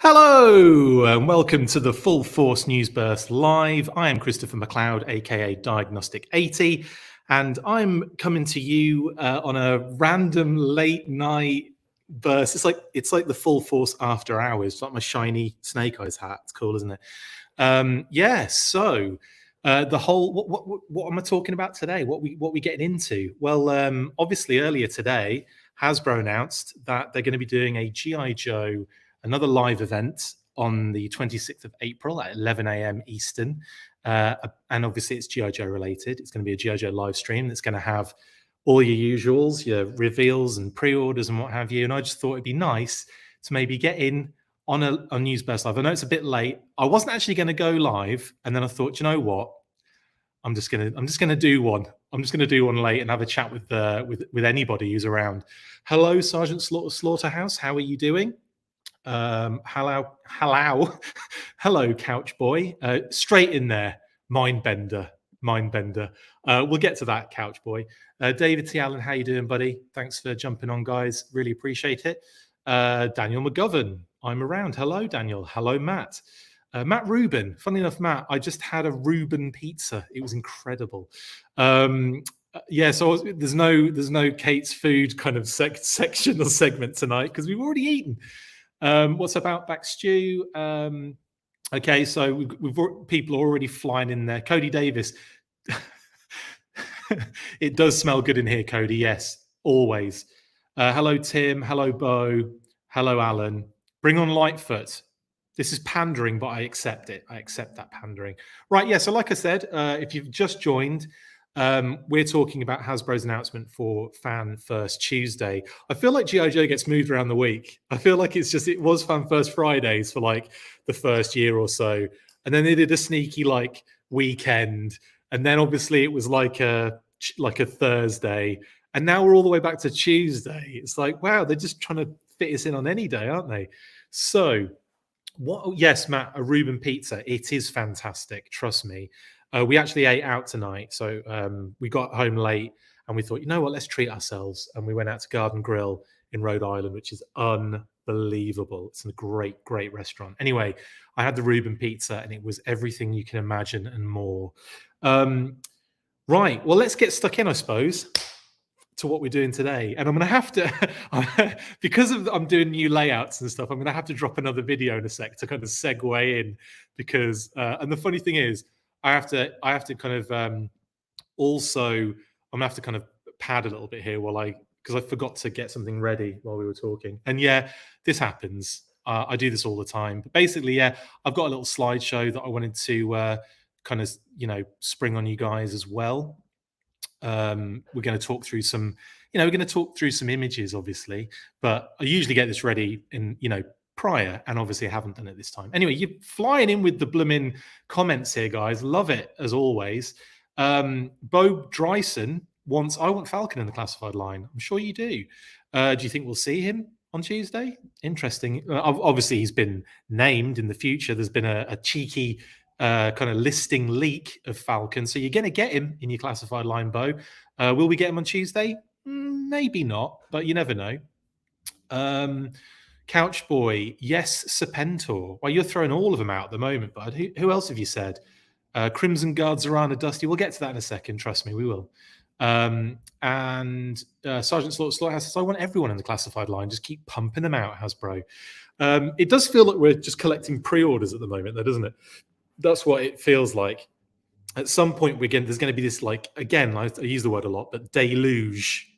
Hello and welcome to the Full Force News Burst Live. I am Christopher McLeod AKA Diagnostic 80, and I'm coming to you on a random late night burst. It's like the Full Force After Hours. It's like my shiny Snake Eyes hat. It's cool, isn't it? The whole what am I talking about today? What we getting into? Well, obviously earlier today, Hasbro announced that they're going to be doing a GI Joe, another live event on the 26th of April at 11 a.m. Eastern. And obviously it's GI Joe related. It's going to be a GI Joe live stream that's going to have all your usuals, your reveals and pre-orders and what have you. And I just thought it'd be nice to maybe get in on a News Burst Live. I know it's a bit late. I wasn't actually going to go live, and then I thought, you know what? I'm just gonna do one. I'm just gonna do one late and have a chat with anybody who's around. Hello, Sergeant Slaughterhouse. How are you doing? Hello, hello, Couch Boy. Straight in there, Mindbender. We'll get to that, Couch Boy. David T. Allen, how you doing, buddy? Thanks for jumping on, guys. Really appreciate it. Daniel McGovern, I'm around. Hello, Daniel. Hello, Matt. Matt Rubin. Funny enough, Matt, I just had a Reuben pizza. It was incredible. So there's no Kate's food kind of section or segment tonight because we've already eaten. What's about back stew? Okay, so we've people already flying in there. Cody Davis. It does smell good in here, Cody. Yes, always. Hello, Tim. Hello, Bo. Hello, Alan. Bring on Lightfoot. This is pandering, but I accept it. I accept that pandering. Right, yeah, so like I said, if you've just joined, we're talking about Hasbro's announcement for Fan First Tuesday. I feel like G.I. Joe gets moved around the week. I feel like it was Fan First Fridays for like the first year or so. And then they did a sneaky like weekend. And then obviously it was like a Thursday. And now we're all the way back to Tuesday. It's like, wow, they're just trying to fit us in on any day, aren't they? So yes, Matt, a Reuben pizza. It is fantastic. Trust me. We actually ate out tonight. So we got home late and we thought, you know what, let's treat ourselves. And we went out to Garden Grill in Rhode Island, which is unbelievable. It's a great, great restaurant. Anyway, I had the Reuben pizza and it was everything you can imagine and more. Right. Well, let's get stuck in, I suppose, to what we're doing today. And I'm going to have to, because I'm doing new layouts and stuff, I'm going to have to drop another video in a sec to kind of segue in because, and the funny thing is, I have to kind of also, I'm gonna have to kind of pad a little bit here because I forgot to get something ready while we were talking. And yeah, this happens. I do this all the time. But basically, yeah, I've got a little slideshow that I wanted to kind of, spring on you guys as well. We're going to talk through some, images, obviously, but I usually get this ready in, prior, and obviously I haven't done it this time. Anyway, you're flying in with the blooming comments here, guys. Love it, as always. Bo Dryson wants, I want Falcon in the classified line. I'm sure you do. Do you think we'll see him on Tuesday? Interesting. Obviously, he's been named in the future. There's been a cheeky kind of listing leak of Falcon. So you're going to get him in your classified line, Bo. Will we get him on Tuesday? Maybe not, but you never know. Couch Boy, yes, Serpentor. Well, you're throwing all of them out at the moment, bud. Who else have you said? Crimson Guard, Zorana, Dusty. We'll get to that in a second. Trust me, we will. And Sergeant Slaughterhouse says, I want everyone in the classified line. Just keep pumping them out, Hasbro. It does feel like we're just collecting pre-orders at the moment, though, doesn't it? That's what it feels like. At some point, there's going to be this, like, again, I use the word a lot, but deluge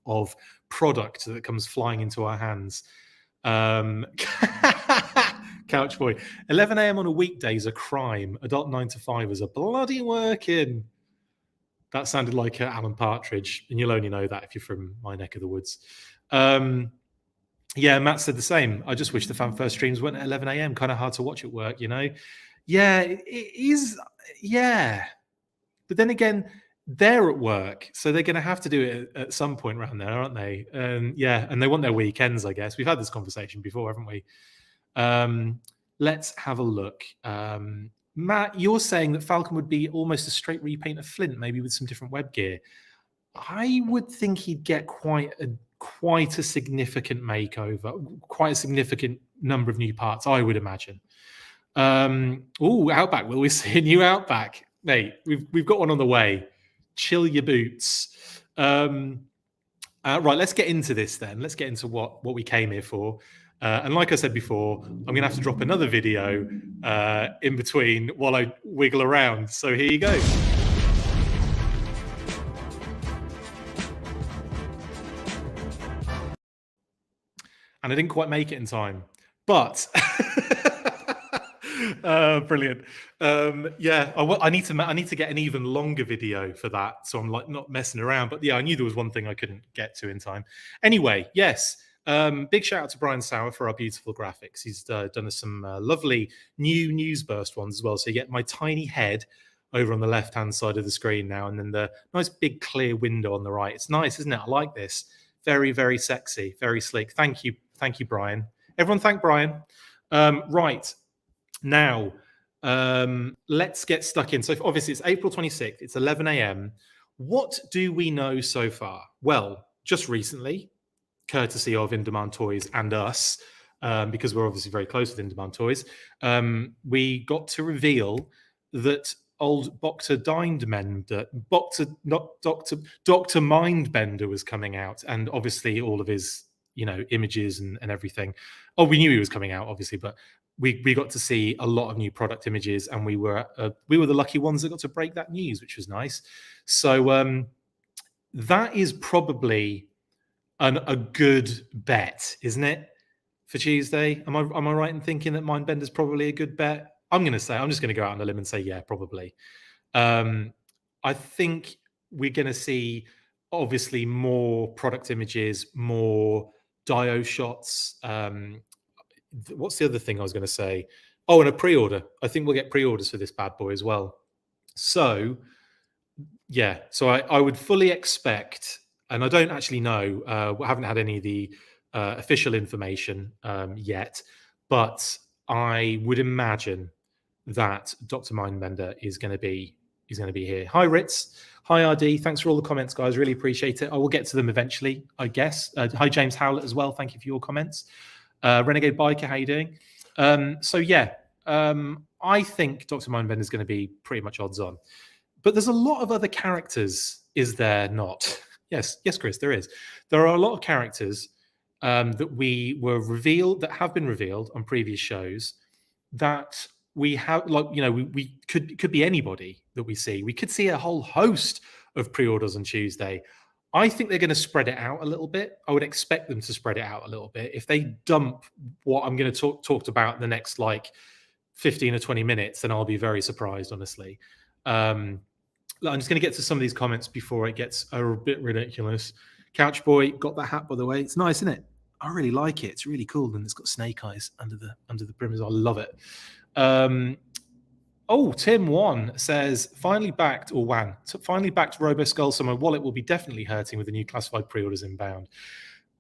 of product that comes flying into our hands. Couch Boy, 11 a.m. on a weekday is a crime. Adult 9 to 5 is a bloody working. That sounded like Alan Partridge, and you'll only know that if you're from my neck of the woods. Yeah, Matt said the same. I just wish the Fan First streams went at 11 a.m. Kind of hard to watch at work, Yeah, it is. Yeah. But then again, they're at work, so they're going to have to do it at some point around there, aren't they? Yeah, and they want their weekends, I guess. We've had this conversation before, haven't we? Let's have a look. Matt, you're saying that Falcon would be almost a straight repaint of Flint, maybe with some different web gear. I would think he'd get quite a significant makeover, quite a significant number of new parts, I would imagine. Outback. Will we see a new Outback? Mate, we've got one on the way. Chill your boots. Right, let's get into this then. Let's get into what we came here for. And like I said before, I'm going to have to drop another video in between while I wiggle around. So here you go. And I didn't quite make it in time, but brilliant. Yeah, I need to get an even longer video for that, so I'm like not messing around. But yeah, I knew there was one thing I couldn't get to in time. Anyway, yes. Big shout out to Brian Sauer for our beautiful graphics. He's done us some lovely new news burst ones as well. So you get my tiny head over on the left hand side of the screen now, and then the nice big clear window on the right. It's nice, isn't it? I like this. Very, very sexy, very sleek. Thank you, Brian. Everyone, thank Brian. Right now, let's get stuck in. So obviously, it's April 26th. It's 11 a.m. What do we know so far? Well, just recently, courtesy of In Demand Toys and us, because we're obviously very close with In Demand Toys, we got to reveal that old Dr. Mindbender was coming out, and obviously all of his, images and everything. Oh, we knew he was coming out, obviously, but we got to see a lot of new product images, and we were the lucky ones that got to break that news, which was nice. So that is probably a good bet, isn't it, for Tuesday? Am I right in thinking that Mindbender's probably a good bet? I'm just going to go out on a limb and say, yeah, probably. I think we're going to see obviously more product images, more dio shots. What's the other thing I was going to say? Oh, and a pre-order. I think we'll get pre-orders for this bad boy as well. So, yeah. So I would fully expect, and I don't actually know. We haven't had any of the official information yet, but I would imagine that Dr. Mindbender is going to be here. Hi Ritz, hi RD. Thanks for all the comments, guys. Really appreciate it. I will get to them eventually, I guess. Hi James Howlett as well. Thank you for your comments. Renegade Biker, how you doing? So yeah, I think Dr. Mindbender is going to be pretty much odds on. But there's a lot of other characters, is there not? Yes, Chris, there is. There are a lot of characters that have been revealed on previous shows that we have, we could be anybody that we see. We could see a whole host of pre-orders on Tuesday. I think they're going to spread it out a little bit. I would expect them to spread it out a little bit. If they dump what I'm going to talk about in the next 15 or 20 minutes, then I'll be very surprised, honestly. I'm just going to get to some of these comments before it gets a bit ridiculous. Couch Boy got that hat, by the way. It's nice, isn't it? I really like it. It's really cool, and it's got snake eyes under the brim. I love it. Tim Wan says finally backed Robo Skull, so my wallet will be definitely hurting with the new classified pre-orders inbound.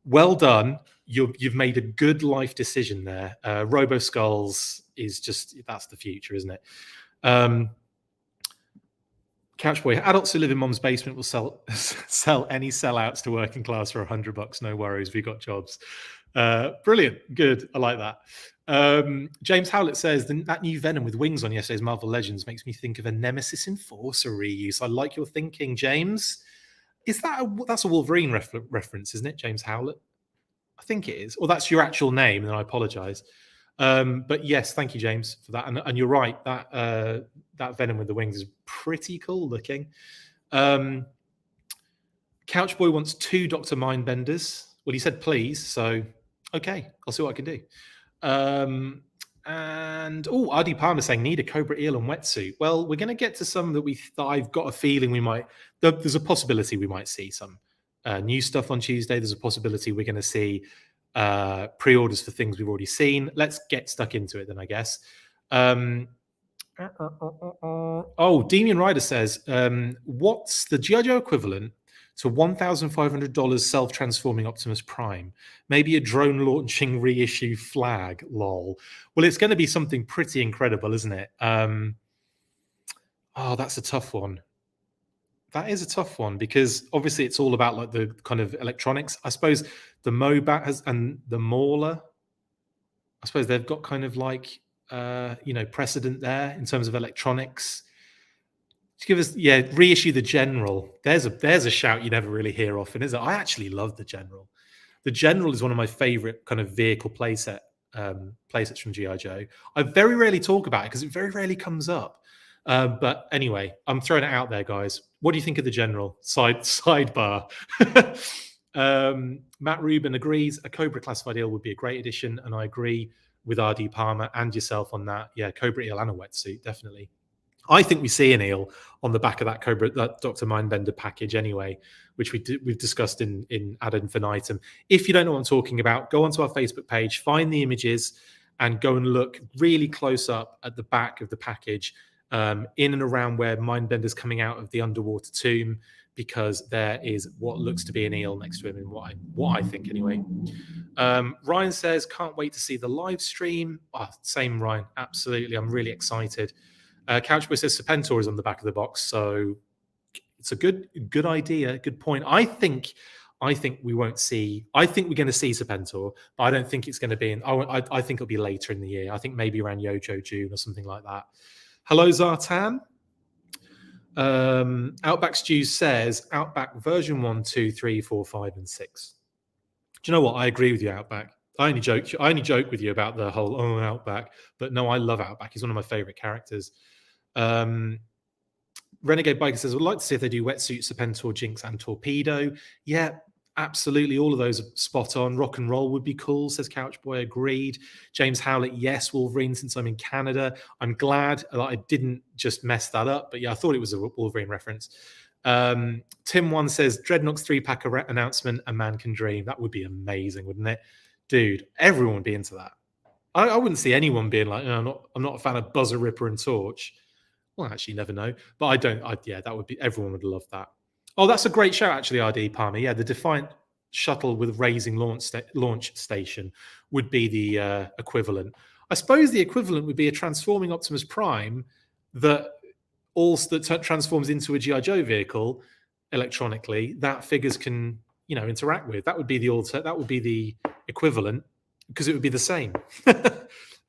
Well done. You've made a good life decision there. Robo Skulls that's the future, isn't it? Couchboy, adults who live in mom's basement will sell any sellouts to working class for $100. No worries, we got jobs. Brilliant, good. I like that. James Howlett says that new Venom with wings on yesterday's Marvel Legends makes me think of a Nemesis Enforcer reuse. I like your thinking, James. That's a Wolverine reference, isn't it, James Howlett? I think it is. Or that's your actual name, and I apologize. But yes, thank you, James, for that. And you're right, that Venom with the wings is pretty cool looking. Couchboy wants 2 Dr. Mindbenders. Well, he said please, so okay, I'll see what I can do. RD Palmer saying need a Cobra Eel and wetsuit. Well, we're going to get to some that I've got a feeling we might. There's a possibility we might see some new stuff on Tuesday. There's a possibility we're going to see pre-orders for things we've already seen. Let's get stuck into it then, I guess. Demian Ryder says, what's the G.I. Joe equivalent to $1,500 self-transforming Optimus Prime? Maybe a drone launching reissue flag, lol. Well, it's going to be something pretty incredible, isn't it? That's a tough one. That is a tough one because obviously it's all about the kind of electronics. I suppose the Mobat and the Mauler. I suppose they've got kind of like precedent there in terms of electronics. To give us, reissue the General. There's a shout you never really hear often, is it? I actually love the General. The General is one of my favorite kind of vehicle playsets from GI Joe. I very rarely talk about it because it very rarely comes up. But anyway, I'm throwing it out there, guys. What do you think of the General? Sidebar. Matt Rubin agrees a Cobra classified eel would be a great addition, and I agree with RD Palmer and yourself on that. Yeah, Cobra eel and a wetsuit, definitely. I think we see an eel on the back of that Dr. Mindbender package anyway, which we've discussed in ad infinitum. If you don't know what I'm talking about, go onto our Facebook page, find the images, and go and look really close up at the back of the package, in and around where Mindbender's coming out of the underwater tomb, because there is what looks to be an eel next to him, in what I think anyway. Ryan says, can't wait to see the live stream. Oh, same, Ryan. Absolutely. I'm really excited. Couchboy says Serpentor is on the back of the box, so it's a good idea, good point. I think we won't see. I think we're going to see Serpentor, but I don't think it's going to be in. I think it'll be later in the year. I think maybe around Yojo June or something like that. Hello, Zartan. Outback Stew says Outback version 1, 2, 3, 4, 5, and 6. Do you know what? I agree with you, Outback. I only joke with you about the whole Outback, but no, I love Outback. He's one of my favorite characters. Renegade Biker says, I'd like to see if they do wetsuit, Serpentor, Jinx, and Torpedo. Yeah, absolutely. All of those are spot on. Rock and Roll would be cool, says Couchboy. Agreed. James Howlett, yes, Wolverine, since I'm in Canada. I'm glad that I didn't just mess that up, but yeah, I thought it was a Wolverine reference. Tim One says, Dreadnought's 3-pack announcement, A Man Can Dream. That would be amazing, wouldn't it? Dude, everyone would be into that. I wouldn't see anyone being like, no, I'm not a fan of Buzzer, Ripper, and Torch. Well, actually, never know. But that would be, everyone would love that. Oh, that's a great show, actually, RD Palmer. Yeah, the Defiant shuttle with raising launch station would be the equivalent. I suppose the equivalent would be a transforming Optimus Prime that transforms into a G.I. Joe vehicle electronically that figures can, interact with. That would be the equivalent, because it would be the same,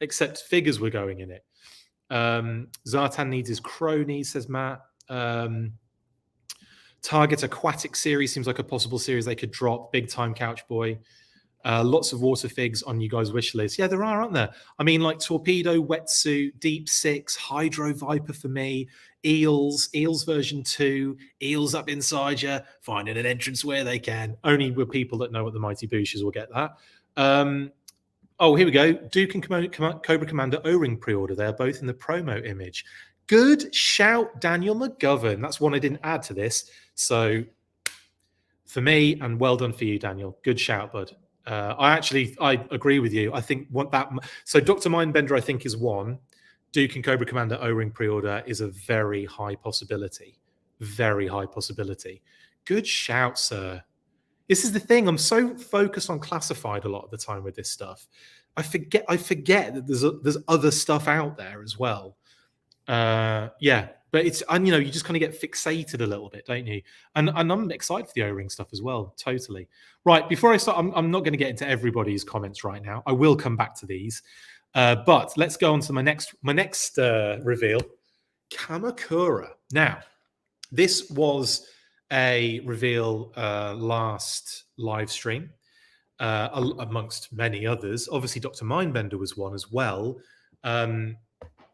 except figures were going in it. Zartan needs his cronies, says Matt. Target Aquatic series seems like a possible series they could drop. Big time, Couchboy. Lots of water figs on you guys' wish list. Yeah, there are, aren't there? I mean, like Torpedo, Wetsuit, Deep Six, Hydro Viper for me, Eels version 2, Eels up inside you, finding an entrance where they can. Only with people that know what the Mighty Booshers will get that. Oh, here we go. Duke and Cobra Commander O-Ring pre-order. They're both in the promo image. Good shout, Daniel McGovern. That's one I didn't add to this. So for me, and well done for you, Daniel. Good shout, bud. I agree with you. I think so Dr. Mindbender, I think, is one. Duke and Cobra Commander O-Ring pre-order is a very high possibility. Very high possibility. Good shout, sir. This is the thing. I'm so focused on classified a lot of the time with this stuff. I forget that there's other stuff out there as well. Yeah, but it's, and you just kind of get fixated a little bit, don't you? And I'm excited for the O-Ring stuff as well. Totally. Right. Before I start, I'm not going to get into everybody's comments right now. I will come back to these, but let's go on to my next reveal, Kamakura. Now, this was a reveal last live stream, amongst many others. Obviously, Dr. Mindbender was one as well. I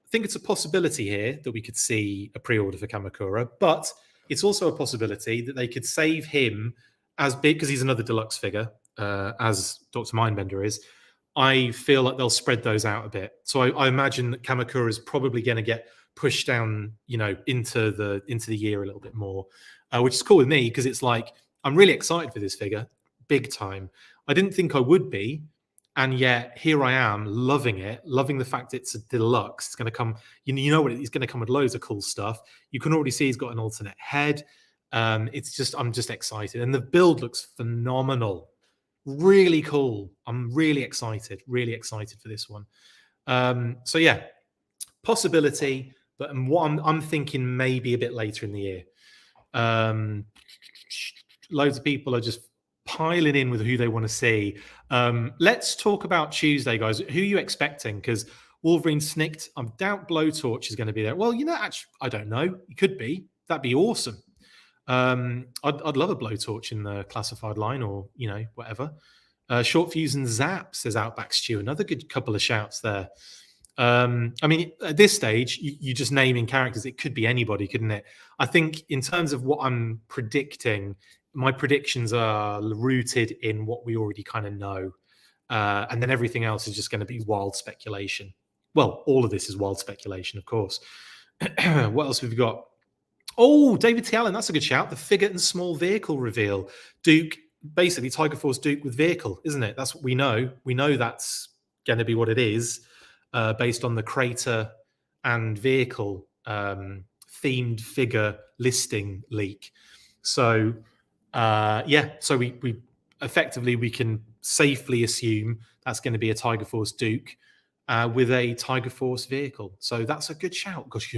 think it's a possibility here that we could see a pre-order for Kamakura, but it's also a possibility that they could save him as big, because he's another deluxe figure, as Dr. Mindbender is. I feel like they'll spread those out a bit. So I imagine that Kamakura is probably going to get pushed down, into the year a little bit more, which is cool with me, because it's like, I'm really excited for this figure, big time. I didn't think I would be, and yet here I am, loving it, loving the fact it's a deluxe. It's going to come, it's going to come with loads of cool stuff. You can already see he's got an alternate head. I'm just excited, and the build looks phenomenal, really cool. I'm really excited for this one. So yeah, possibility, but what I'm thinking maybe a bit later in the year. Loads of people are just piling in with who they want to see. Let's talk about Tuesday, guys. Who are you expecting? Because Wolverine Snicked, I doubt Blowtorch is going to be there. Well, actually, I don't know. It could be. That'd be awesome. I'd love a Blowtorch in the classified line, or whatever. Short Fuse and Zap says Outback Stew. Another good couple of shouts there. I mean, at this stage, you just naming characters. It could be anybody, couldn't it? I think in terms of what I'm predicting, my predictions are rooted in what we already kind of know. And then everything else is just going to be wild speculation. Well, all of this is wild speculation, of course. What else have we got? Oh, David T. Allen, that's a good shout. The figure and small vehicle reveal. Duke, basically Tiger Force Duke with vehicle, isn't it? That's what we know. We know that's going to be what it is, based on the crater and vehicle themed figure listing leak. So, so we effectively, we can safely assume that's going to be a Tiger Force Duke with a Tiger Force vehicle. So that's a good shout. Because could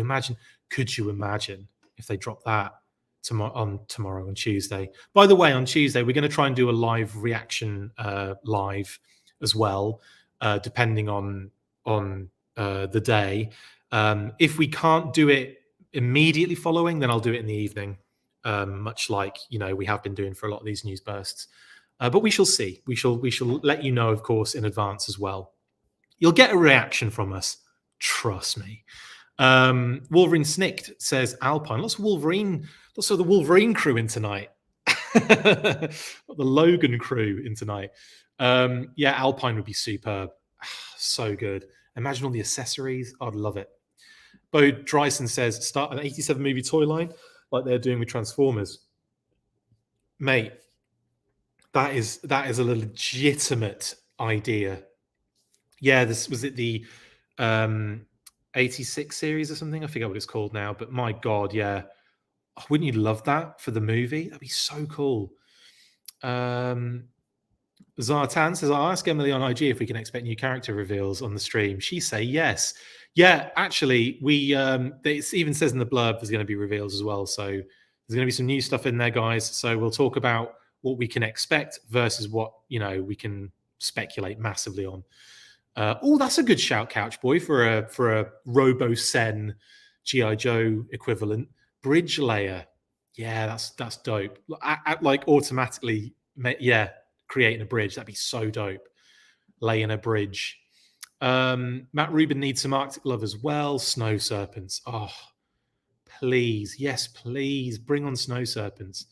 you imagine if they drop that tomorrow on Tuesday? By the way, on Tuesday, we're going to try and do a live reaction live as well, depending on the day. If we can't do it immediately following, then I'll do it in the evening, much like we have been doing for a lot of these news bursts. But we shall see. We shall let you know, of course, in advance as well. You'll get a reaction from us. Trust me. Wolverine Snicked says Alpine. Lots of the Wolverine crew in tonight. The Logan crew in tonight. Alpine would be superb. So good. Imagine all the accessories. I'd love it. Bo Dryson says start an 87 movie toy line like they're doing with Transformers. Mate, that is a legitimate idea. Yeah, this was it, the 86 series or something. I forget what it's called now, but my God, yeah. Wouldn't you love that for the movie? That'd be so cool. Zartan says, I'll ask Emily on IG if we can expect new character reveals on the stream. She say yes. Yeah, actually, it even says in the blurb there's going to be reveals as well. So there's going to be some new stuff in there, guys. So we'll talk about what we can expect versus what we can speculate massively on. That's a good shout, Couch Boy, for a Robo-Sen G.I. Joe equivalent. Bridge layer. Yeah, that's dope. Like automatically, creating a bridge. That'd be so dope. Laying a bridge. Matt Rubin needs some Arctic love as well. Snow serpents. Oh, please. Yes, please. Bring on snow serpents.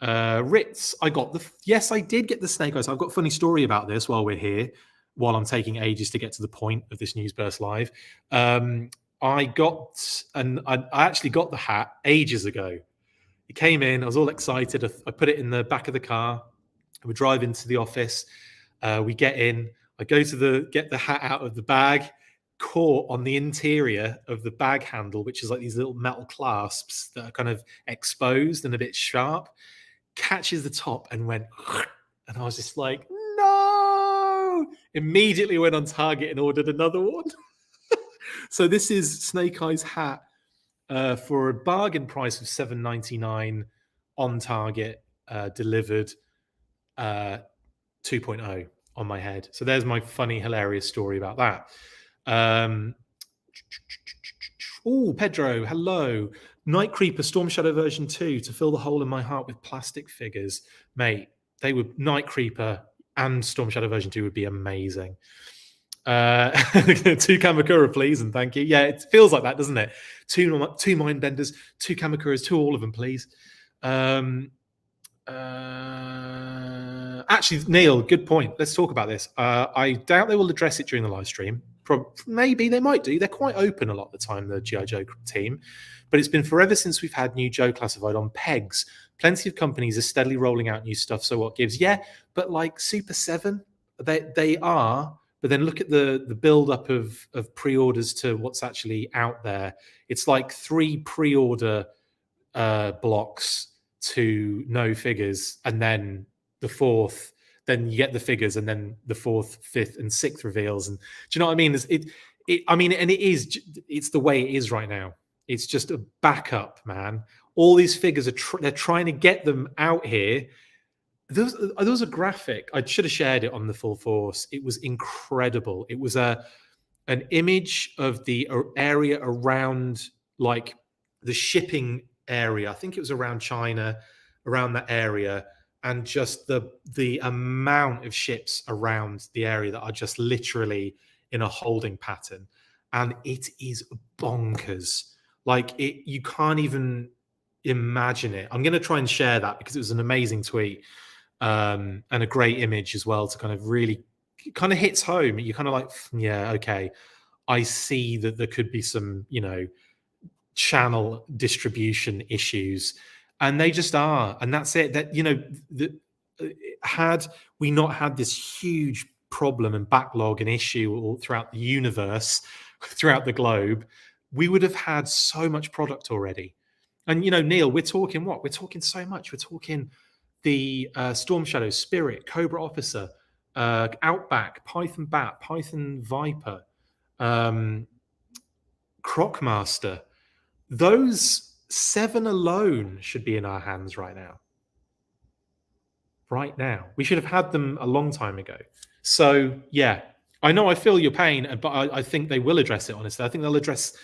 Ritz, I did get the snake eyes. I've got a funny story about this while we're here, while I'm taking ages to get to the point of this News Burst Live. I actually got the hat ages ago. It came in, I was all excited. I put it in the back of the car. We drive into the office. We get in. I go to get the hat out of the bag, caught on the interior of the bag handle, which is like these little metal clasps that are kind of exposed and a bit sharp. Catches the top and went, and I was just like, no! Immediately went on Target and ordered another one. So this is Snake Eyes hat for a bargain price of $7.99 on Target, delivered 2.0 on my head. So there's my funny, hilarious story about that. Pedro, hello. Night Creeper Storm Shadow version 2 to fill the hole in my heart with plastic figures. Mate, Night Creeper and Storm Shadow version 2 would be amazing. 2 Kamakura, please, and thank you. Yeah, it feels like that, doesn't it? 2 mind benders, 2 Kamakuras, 2 all of them, please. Actually, Neil, good point. Let's talk about this. I doubt they will address it during the live stream. Maybe they might do. They're quite open a lot of the time, the G.I. Joe team. But it's been forever since we've had new Joe classified on pegs. Plenty of companies are steadily rolling out new stuff. So what gives? Yeah, but like Super 7, they are. But then look at the build-up of pre-orders to what's actually out there. It's like 3 pre-order blocks to no figures, and then the 4th, then you get the figures, and then the 4th, 5th, and 6th reveals. And do you know what I mean? It's the way it is right now. It's just a backup, man. All these figures they're trying to get them out here. there was a graphic. I should have shared it on the Full Force. It was incredible. It was an image of the area around, like, the shipping area. I think it was around China, around that area, and just the amount of ships around the area that are just literally in a holding pattern, and it is bonkers. Like, it, you can't even imagine it. I'm going to try and share that because it was an amazing tweet, and a great image as well, to kind of really kind of hits home. You're kind of like, yeah, okay, I see that there could be some, channel distribution issues, and they just are, and that's it. That, had we not had this huge problem and backlog and issue all throughout the universe, throughout the globe, we would have had so much product already. And Neil, we're talking what? We're talking so much. We're talking the Storm Shadow, Spirit, Cobra Officer, Outback, Python Bat, Python Viper, Crocmaster. Those 7 alone should be in our hands right now. Right now. We should have had them a long time ago. So, yeah, I know I feel your pain, but I think they will address it, honestly. I think they'll address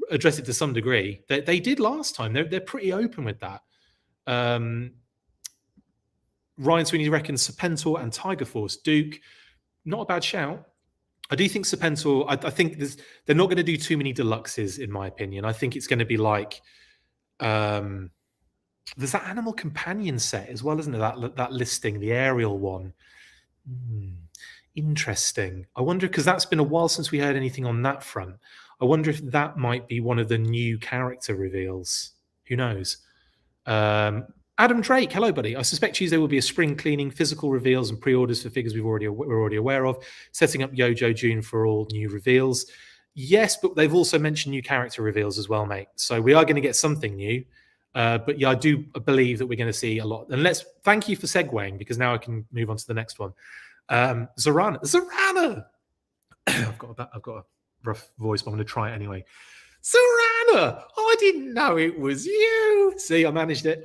it to some degree. They did last time. They're pretty open with that. Ryan Sweeney reckons Serpentor and Tiger Force. Duke, not a bad shout. I do think Serpentor, I think they're not going to do too many deluxes, in my opinion. I think it's going to be like, there's that Animal Companion set as well, isn't there? That listing, the aerial one. Interesting. I wonder, because that's been a while since we heard anything on that front. I wonder if that might be one of the new character reveals. Who knows? Adam Drake, hello, buddy. I suspect Tuesday will be a spring cleaning, physical reveals, and pre-orders for figures we're already aware of, setting up Yojo June for all new reveals. Yes, but they've also mentioned new character reveals as well, mate. So we are going to get something new. But yeah, I do believe that we're going to see a lot. And thank you for segueing, because now I can move on to the next one. Zorana. I've got a rough voice, but I'm going to try it anyway. Zorana, I didn't know it was you. See, I managed it.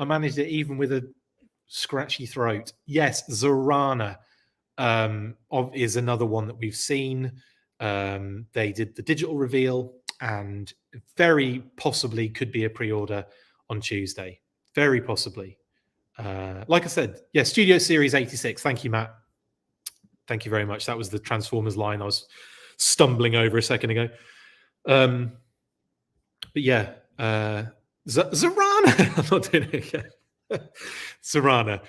Even with a scratchy throat. Yes, Zorana is another one that we've seen. They did the digital reveal, and very possibly could be a pre-order on Tuesday. Very possibly. Like I said, yeah, Studio Series 86. Thank you, Matt. Thank you very much. That was the Transformers line I was stumbling over a second ago. But yeah, Zorana. I'm not doing it again. Zorana.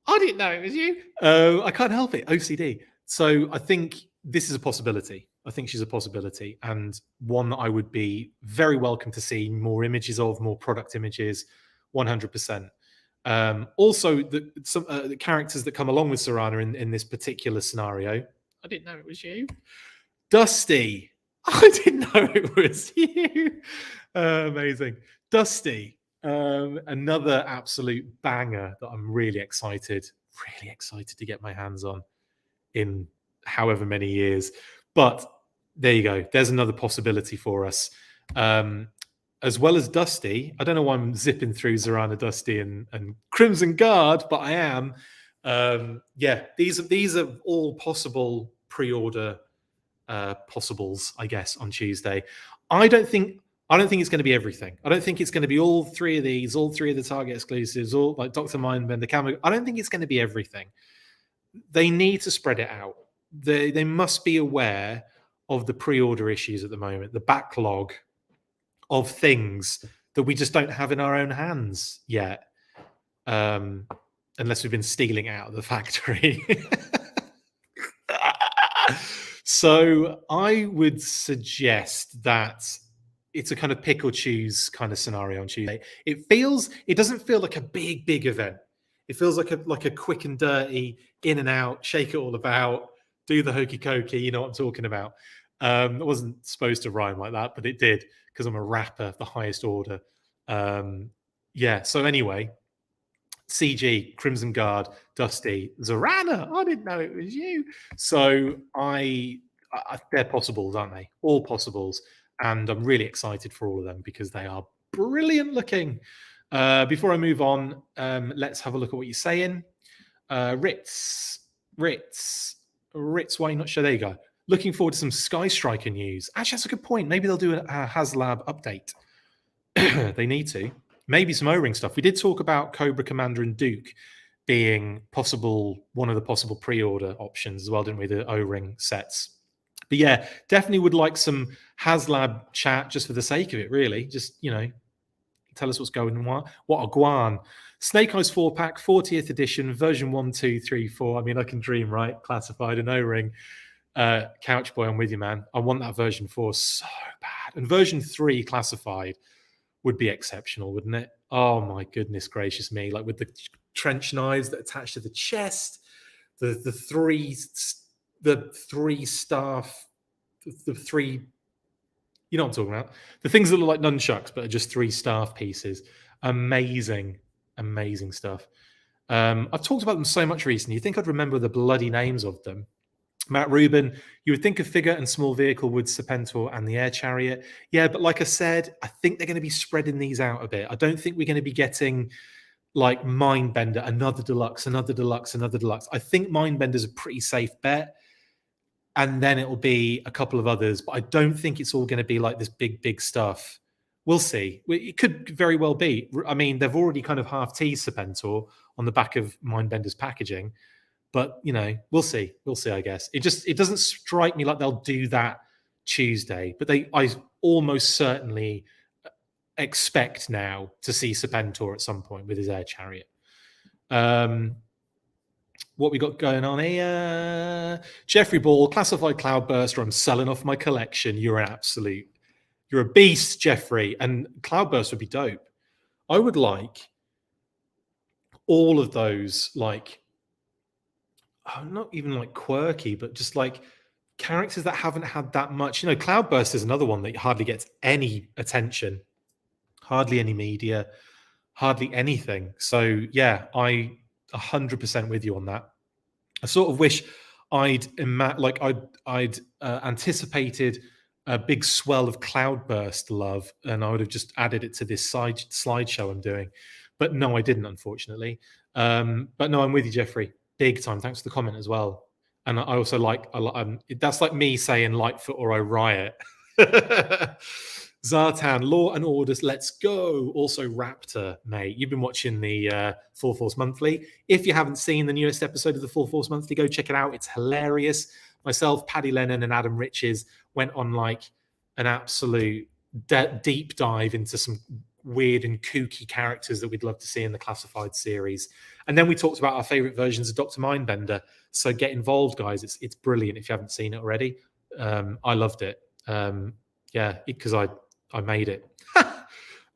I didn't know it was you. I can't help it. OCD. So I think this is a possibility. I think she's a possibility, and one that I would be very welcome to see more images of, more product images, 100%. Also, the characters that come along with Zorana in this particular scenario. I didn't know it was you. Dusty. I didn't know it was you. Amazing. Dusty. Another absolute banger that I'm really excited to get my hands on in however many years. But there you go. There's another possibility for us. As well as Dusty. I don't know why I'm zipping through Zorana, Dusty, and Crimson Guard, but I am. Yeah, these are all possible pre-order possibles, I guess, on Tuesday. I don't think it's going to be everything. I don't think it's going to be all 3 of these, all 3 of the Target exclusives, all like Dr. Mindbender, Camera. I don't think it's going to be everything. They need to spread it out. They must be aware of the pre-order issues at the moment, the backlog of things that we just don't have in our own hands yet, unless we've been stealing out of the factory. So I would suggest that it's a kind of pick or choose kind of scenario on Tuesday. It doesn't feel like a big event. It feels like a quick and dirty, in and out, shake it all about, do the hokey cokey, you know what I'm talking about. It wasn't supposed to rhyme like that, but it did, because I'm a rapper of the highest order. Yeah, so anyway, CG, Crimson Guard, Dusty, Zorana. I didn't know it was you. So they're possibles, aren't they? All possibles. And I'm really excited for all of them because they are brilliant looking. Before I move on, let's have a look at what you're saying. Ritz, why you not sure? There you go. Looking forward to some Sky Striker news. Actually, that's a good point. Maybe they'll do a HasLab update. They need to. Maybe some O-ring stuff. We did talk about Cobra Commander and Duke being one of the possible pre-order options as well, didn't we? The O-ring sets. But yeah, definitely would like some HasLab chat just for the sake of it, really. Just, tell us what's going on. What a guan. Snake Eyes 4-pack, 40th edition, version 1, 2, 3, 4. I mean, I can dream, right? Classified and O-ring. Couch Boy, I'm with you, man. I want that version 4 so bad. And version 3 classified would be exceptional, wouldn't it? Oh my goodness gracious me. Like with the trench knives that attach to the chest, the three staff, the three, you know what I'm talking about? The things that look like nunchucks, but are just 3 staff pieces. Amazing stuff. I've talked about them so much recently. You think I'd remember the bloody names of them. Matt Rubin, you would think of figure and small vehicle with Serpentor and the Air Chariot. Yeah, but like I said, I think they're going to be spreading these out a bit. I don't think we're going to be getting like Mindbender, another deluxe. I think Mindbender's a pretty safe bet. And then it'll be a couple of others. But I don't think it's all going to be like this big stuff. We'll see. It could very well be. I mean, they've already kind of half teased Serpentor on the back of Mindbender's packaging. But, we'll see. We'll see, I guess. It doesn't strike me like they'll do that Tuesday. But I almost certainly expect now to see Serpentor at some point with his Air Chariot. What we got going on here? Jeffrey Ball, classified Cloudburster. I'm selling off my collection. You're a beast, Jeffrey. And Cloudburst would be dope. I would like all of those, like, not even like quirky, but just like characters that haven't had that much. Cloudburst is another one that hardly gets any attention, hardly any media, hardly anything. So yeah, I 100% with you on that. I sort of wish I'd anticipated a big swell of Cloudburst love, and I would have just added it to this slideshow I'm doing. But no, I didn't, unfortunately. But no, I'm with you, Jeffrey. Big time. Thanks for the comment as well. And I also that's like me saying Lightfoot or O'Riot. Zartan, Law and Orders, let's go. Also Raptor, mate. You've been watching the Full Force Monthly. If you haven't seen the newest episode of the Full Force Monthly, go check it out. It's hilarious. Myself, Paddy Lennon and Adam Riches went on like an absolute deep dive into some weird and kooky characters that we'd love to see in the classified series. And then we talked about our favorite versions of Dr. Mindbender. So get involved, guys. It's brilliant if you haven't seen it already. I loved it. Because I made it.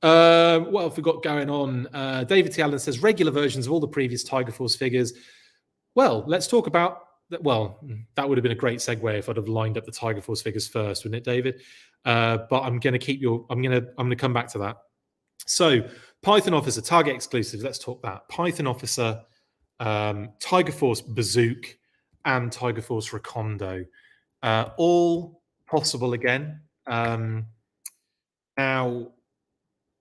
What have we got going on? David T. Allen says, regular versions of all the previous Tiger Force figures. Well, let's talk about that. Well, that would have been a great segue if I'd have lined up the Tiger Force figures first, wouldn't it, David? But I'm going to come back to that. So, Python Officer, Target exclusives. Let's talk that. Python Officer, Tiger Force Bazooka, and Tiger Force Recondo. All possible again. Now,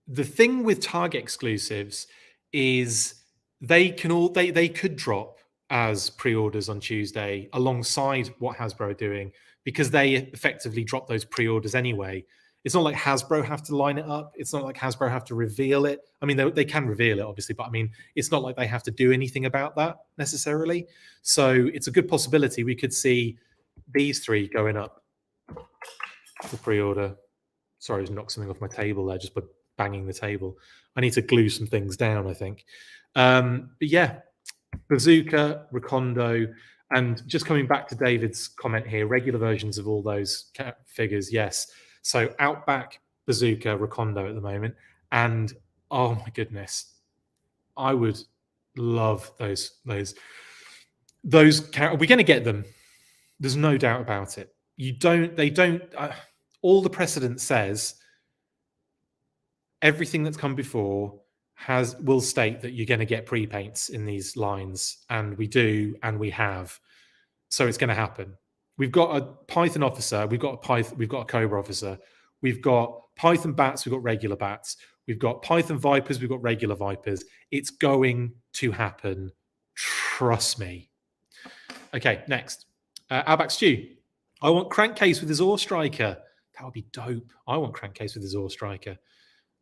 the thing with Target exclusives is they could drop as pre-orders on Tuesday alongside what Hasbro are doing, because they effectively drop those pre-orders anyway. It's not like Hasbro have to line it up. It's not like Hasbro have to reveal it. I mean, they can reveal it, obviously, but I mean, it's not like they have to do anything about that necessarily. So it's a good possibility we could see these 3 going up for pre-order. Sorry, I just knocked something off my table there just by banging the table. I need to glue some things down, I think. But yeah, Bazooka, Recondo, and just coming back to David's comment here, regular versions of all those figures, yes. So Outback, Bazooka, Recondo at the moment. And oh my goodness, I would love those. We're going to get them. There's no doubt about it. All the precedent says everything that's come before will state that you're going to get pre-paints in these lines, and we do, and we have. So it's going to happen. We've got a Python officer, we've got a Cobra officer, we've got Python bats, we've got regular bats, we've got Python vipers, we've got regular vipers. It's going to happen. Trust me. Okay, next. Outback Stew. I want Crankcase with his Ore Striker. That would be dope. I want Crankcase with his Ore Striker.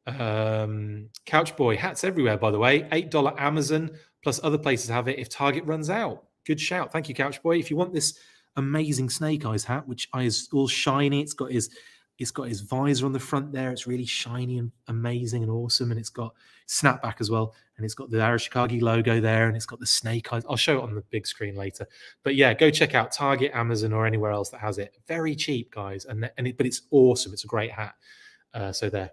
Couch Boy. Hats everywhere, by the way. $8 Amazon, plus other places have it if Target runs out. Good shout. Thank you, Couch Boy. If you want this amazing Snake Eyes hat, which is all shiny, it's got his visor on the front there. It's really shiny and amazing and awesome. And it's got snapback as well. And it's got the Arashikage logo there. And it's got the snake eyes. I'll show it on the big screen later. But yeah, go check out Target, Amazon, or anywhere else that has it. Very cheap, guys. But it's awesome. It's a great hat. So there.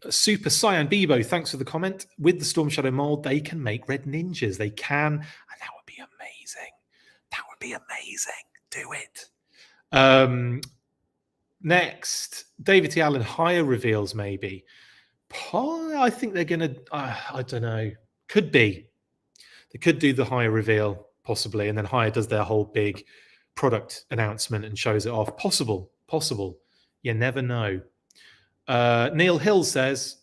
Super Cyan Bebo, thanks for the comment. With the Storm Shadow mold, they can make red ninjas. They can. And that would be amazing. That would be amazing. Do it. Next, David T. Allen, higher reveals maybe. I think they're going to, I don't know, could be. They could do the higher reveal, possibly, and then higher does their whole big product announcement and shows it off. Possible. You never know. Neil Hill says,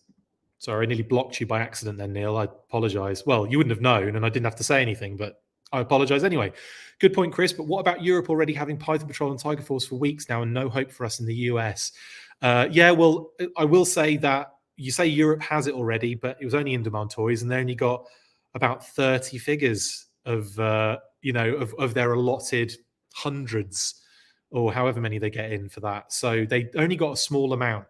sorry, I nearly blocked you by accident then, Neil. I apologize. Well, you wouldn't have known, and I didn't have to say anything, but I apologize anyway. Good point, Chris. But what about Europe already having Python Patrol and Tiger Force for weeks now and no hope for us in the US? Yeah, well, I will say that you say Europe has it already, but it was only in demand toys, and they only got about 30 figures of their allotted hundreds or however many they get in for that. So they only got a small amount.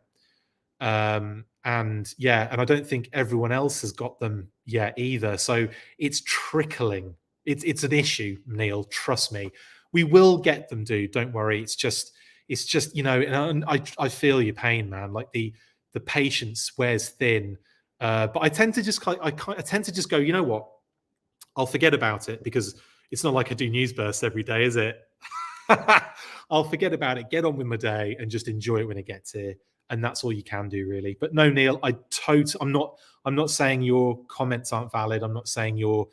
And I don't think everyone else has got them yet either. So it's trickling. It's an issue, Neil. Trust me. We will get them, dude. Don't worry. It's just and I feel your pain, man. Like the patience wears thin. But I tend to just go, you know what? I'll forget about it because it's not like I do news bursts every day, is it? I'll forget about it, get on with my day, and just enjoy it when it gets here. And that's all you can do, really. But no, Neil, I'm not saying your comments aren't valid. I'm not saying your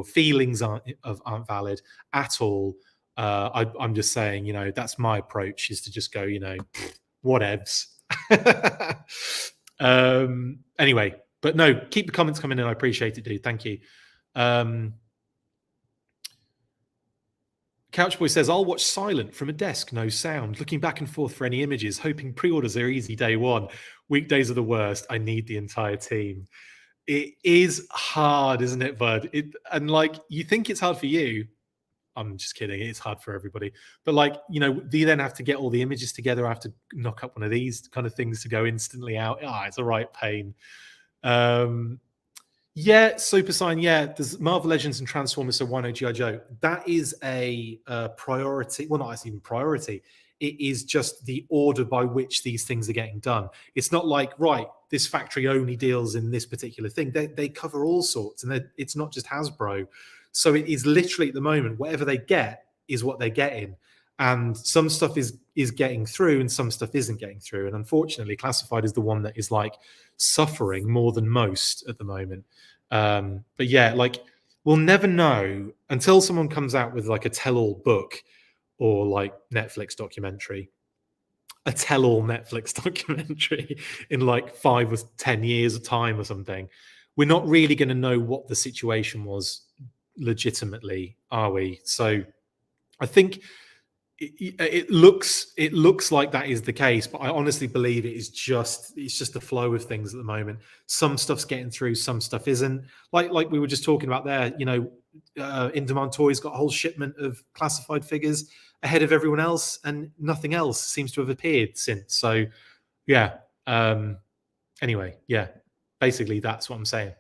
feelings aren't valid at all. I'm just saying, that's my approach, is to just go, whatevs. Anyway, but no, keep the comments coming in. I appreciate it, dude. Thank you. Couchboy says, I'll watch silent from a desk, no sound, looking back and forth for any images, hoping pre-orders are easy day one. Weekdays are the worst. I need the entire team. It is hard, isn't it, bud? You think it's hard for you. I'm just kidding. It's hard for everybody. But you then have to get all the images together. I have to knock up one of these kind of things to go instantly out. It's a right pain. Yeah, Super Sign. Yeah, there's Marvel Legends and Transformers, so why no G.I. Joe? That is a priority. Well, not even priority. It is just the order by which these things are getting done. It's not like, right, this factory only deals in this particular thing. They cover all sorts, and it's not just Hasbro. So it is literally at the moment, whatever they get is what they're getting. And some stuff is getting through and some stuff isn't getting through. And unfortunately, Classified is the one that is suffering more than most at the moment. But yeah, we'll never know until someone comes out with a tell-all book or Netflix documentary, a tell-all Netflix documentary in 5 or 10 years of time or something. We're not really going to know what the situation was legitimately, are we? So I think it looks like that is the case, but I honestly believe it's just the flow of things at the moment. Some stuff's getting through, some stuff isn't. Like we were just talking about there, In Demand Toys got a whole shipment of Classified figures ahead of everyone else, and nothing else seems to have appeared since. So yeah. Anyway, yeah. Basically, that's what I'm saying.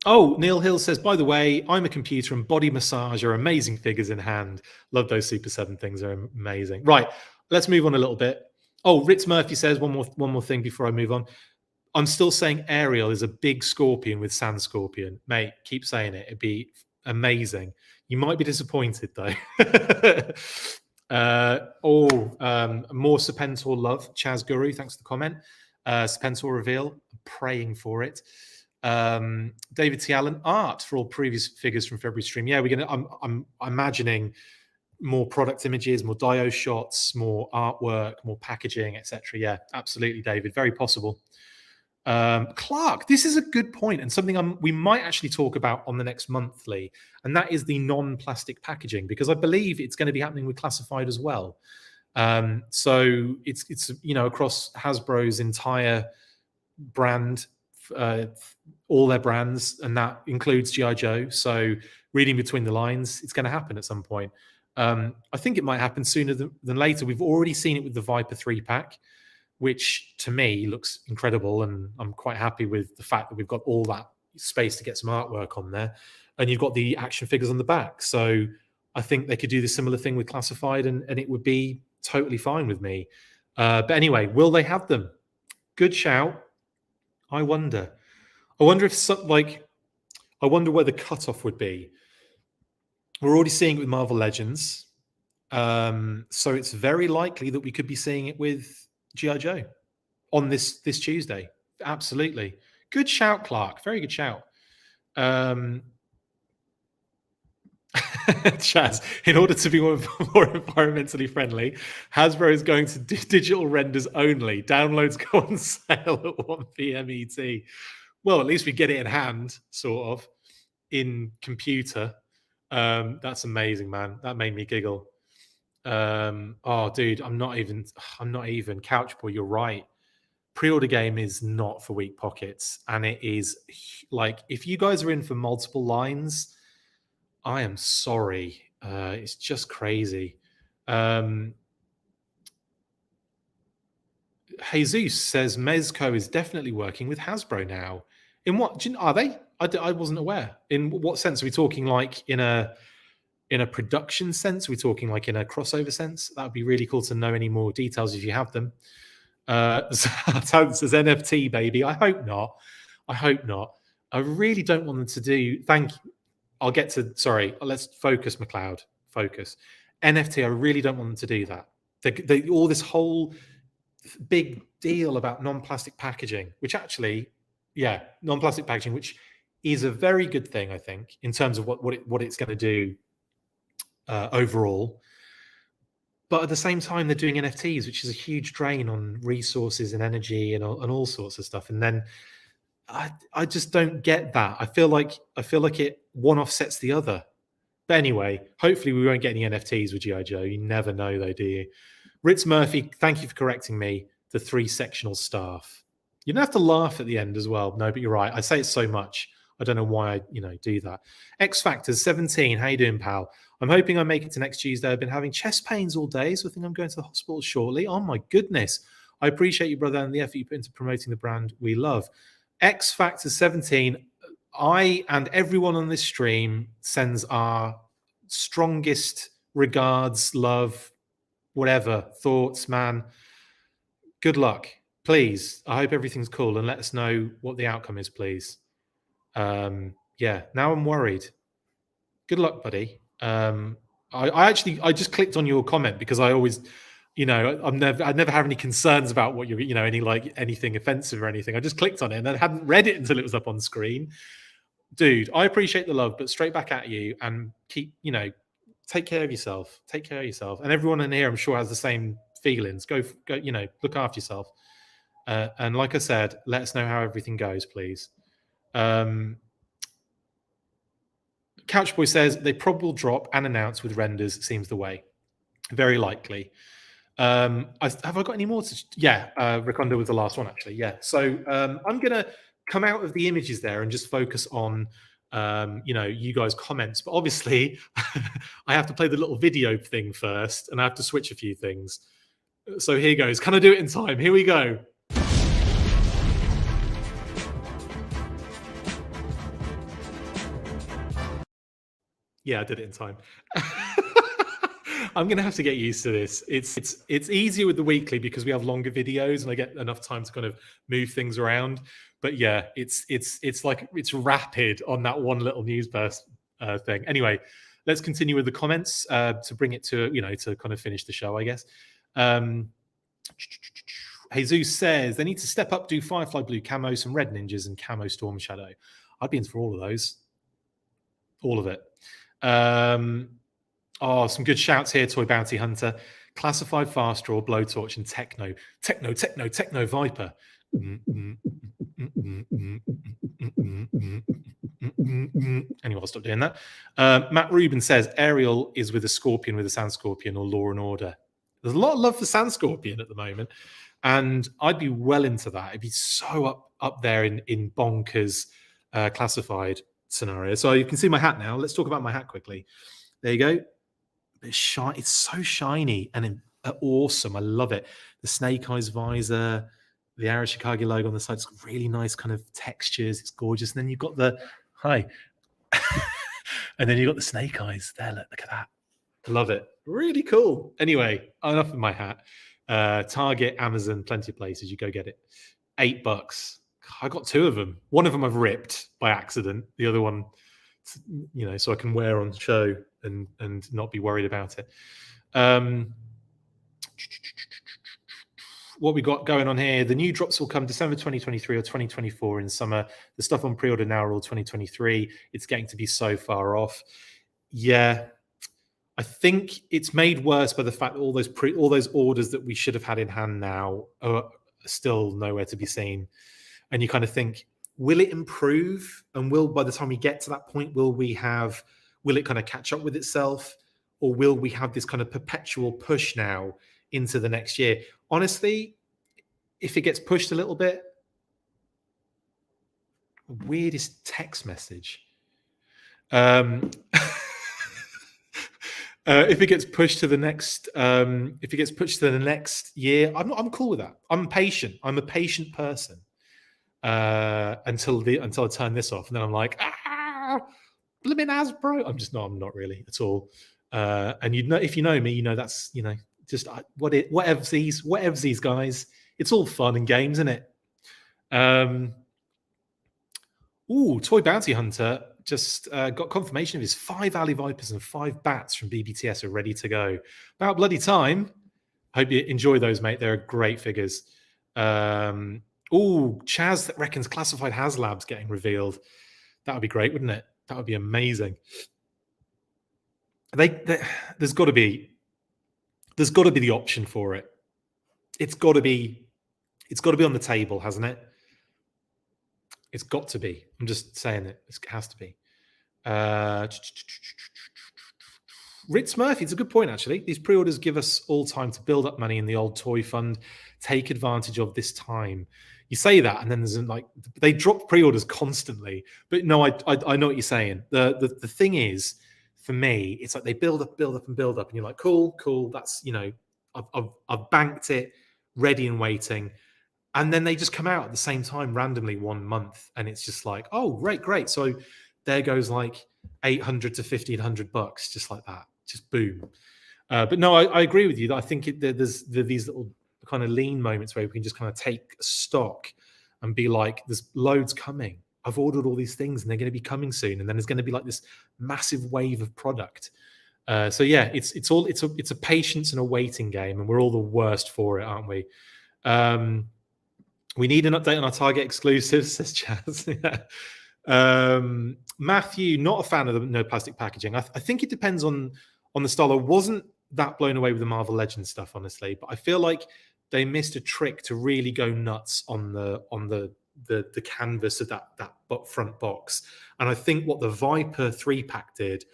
Oh, Neil Hill says, by the way, I'm a computer and body massage are amazing figures in hand. Love those Super 7 things. They're amazing. Right. Let's move on a little bit. Oh, Ritz Murphy says one more thing before I move on. I'm still saying Ariel is a big scorpion with Sand Scorpion. Mate, keep saying it. It'd be amazing. You might be disappointed, though. More Serpentor love. Chaz Guru, thanks for the comment. Serpentor reveal. I'm praying for it. David T. Allen, art for all previous figures from February stream. Yeah, we're gonna. I'm imagining more product images, more dio shots, more artwork, more packaging, etc. Yeah, absolutely, David. Very possible. Clark, this is a good point and something we might actually talk about on the next monthly, and that is the non-plastic packaging, because I believe it's going to be happening with Classified as well. So it's across Hasbro's entire brand, all their brands, and that includes GI Joe. So reading between the lines, it's going to happen at some point. I think it might happen sooner than later. We've already seen it with the Viper 3-pack, which to me looks incredible, and I'm quite happy with the fact that we've got all that space to get some artwork on there, and you've got the action figures on the back. So I think they could do the similar thing with Classified, and it would be totally fine with me. But anyway, will they have them? Good shout. I wonder if I wonder where the cutoff would be. We're already seeing it with Marvel Legends, so it's very likely that we could be seeing it with GI Joe on this Tuesday. Absolutely, good shout, Clark. Very good shout. Chaz, in order to be more environmentally friendly, Hasbro is going to do digital renders only. Downloads go on sale at 1 p.m. ET. Well, at least we get it in hand, sort of, in computer. That's amazing, man. That made me giggle. Oh, dude, I'm not even. Couchboy, you're right. Pre-order game is not for weak pockets, and it is like, if you guys are in for multiple lines, I am sorry. It's just crazy. Jesus says Mezco is definitely working with Hasbro now. In what are they? I wasn't aware. In what sense? Are we talking like in a production sense? Are we talking like in a crossover sense? That would be really cool to know any more details if you have them. Toad says NFT, baby. I hope not. I really don't want them to do. Thank you. I'll get to. Sorry, let's focus, McLeod. Focus. NFT. I really don't want them to do that. All this whole big deal about non-plastic packaging, which actually, non-plastic packaging, which is a very good thing, I think, in terms of what it's going to do overall. But at the same time, they're doing NFTs, which is a huge drain on resources and energy and all sorts of stuff. And then I just don't get that. I feel like it one offsets the other. But anyway, hopefully we won't get any NFTs with GI Joe. You never know, though, do you? Ritz Murphy, thank you for correcting me. The 3-sectional staff. You don't have to laugh at the end as well. No, but you're right. I say it so much. I don't know why I do that. X Factors 17. How you doing, pal? I'm hoping I make it to next Tuesday. I've been having chest pains all day, so I think I'm going to the hospital shortly. Oh my goodness. I appreciate you, brother, and the effort you put into promoting the brand we love. X Factors 17. I and everyone on this stream sends our strongest regards, love, whatever, thoughts, man. Good luck. Please. I hope everything's cool, and let us know what the outcome is, please. Now I'm worried. Good luck, buddy. I just clicked on your comment because I always, I never have any concerns about what you're, anything offensive or anything. I just clicked on it and I hadn't read it until it was up on screen. Dude, I appreciate the love, but straight back at you, and keep, take care of yourself. Take care of yourself. And everyone in here, I'm sure, has the same feelings. Go, look after yourself. And like I said, let us know how everything goes, please. Couchboy says they probably will drop and announce with renders. Seems the way. Very likely. Have I got any more? Recondo was the last one, actually. Yeah. So I'm going to come out of the images there and just focus on, you guys' comments. But obviously, I have to play the little video thing first, and I have to switch a few things. So here goes. Can I do it in time? Here we go. Yeah, I did it in time. I'm gonna have to get used to this. It's easier with the weekly because we have longer videos and I get enough time to kind of move things around. But yeah, it's like it's rapid on that one little news burst thing. Anyway, let's continue with the comments to bring it to to kind of finish the show, I guess. Jesus says they need to step up, do Firefly Blue camo, some Red Ninjas, and camo Storm Shadow. I'd be in for all of those, all of it. Oh, some good shouts here, Toy Bounty Hunter. Classified Fast Draw, Blowtorch, and Techno Viper. Anyway, I'll stop doing that. Matt Rubin says Ariel is with a Scorpion with a Sand Scorpion or Law and Order. There's a lot of love for Sand Scorpion at the moment, and I'd be well into that. It'd be so up there in bonkers classified scenario. So you can see my hat now. Let's talk about my hat quickly. There you go. It's shiny. It's so shiny and awesome. I love it. The Snake Eyes visor, the Aero Chicago logo on the side. It's got really nice kind of textures. It's gorgeous. And then you've got the hi, and then you've got the Snake Eyes there. Look at that. Love it. Really cool. Anyway, enough of my hat. Target, Amazon, plenty of places. You go get it. $8. I got 2 of them. One of them I've ripped by accident. The other one, so I can wear on show and not be worried about it. What we got going on here, the new drops will come December 2023 or 2024 in summer. The stuff on pre-order now are all 2023. It's getting to be so far off. Yeah, I think it's made worse by the fact that all those orders that we should have had in hand now are still nowhere to be seen. And you kind of think, will it improve? And by the time we get to that point, will it kind of catch up with itself? Or will we have this kind of perpetual push now into the next year? Honestly, if it gets pushed a little bit, weirdest text message. If it gets pushed to the next, year, I'm cool with that. I'm patient. I'm a patient person until I turn this off, and then I'm like, blimmin' Hasbro. I'm not really at all. And if you know me, that's just whatevsies, guys. It's all fun and games, isn't it? Toy Bounty Hunter just got confirmation of his 5 Alley Vipers and 5 Bats from BBTS are ready to go. About bloody time. Hope you enjoy those, mate. They're great figures. Chaz that reckons Classified HasLab's getting revealed. That would be great, wouldn't it? That would be amazing. There's got to be the option for it. It's got to be on the table, hasn't it? It's got to be. I'm just saying it. It has to be. Ritz Murphy, it's a good point, actually. These pre-orders give us all time to build up money in the old toy fund. Take advantage of this time. You say that, and then there's they drop pre-orders constantly. But no, I know what you're saying. The thing is, for me, it's like they build up, and you're like, cool. That's I've banked it, ready and waiting, and then they just come out at the same time randomly one month, and it's just like, oh, great. So there goes like $800 to $1,500, just like that, just boom. But no, I agree with you that I think there's these little kind of lean moments where we can just kind of take stock and be like, there's loads coming. I've ordered all these things and they're going to be coming soon. And then there's going to be like this massive wave of product. So yeah, it's a patience and a waiting game, and we're all the worst for it, aren't we? We need an update on our Target exclusives, says Chaz. Matthew, not a fan of the no plastic packaging. I think it depends on the style. I wasn't that blown away with the Marvel Legends stuff, honestly, but I feel like they missed a trick to really go nuts on the canvas of that front box. And I think what the Viper 3-pack did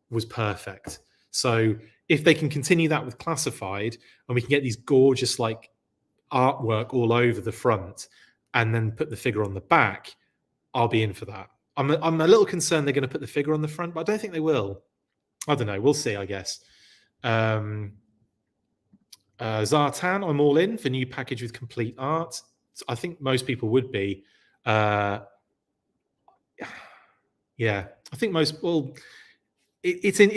was perfect. So if they can continue that with Classified, and we can get these gorgeous like artwork all over the front and then put the figure on the back, I'll be in for that. I'm a little concerned they're going to put the figure on the front, but I don't think they will. I don't know. We'll see, I guess. Zartan, I'm all in for new package with complete art. I think most people would be. Yeah, I think most. Well, it's an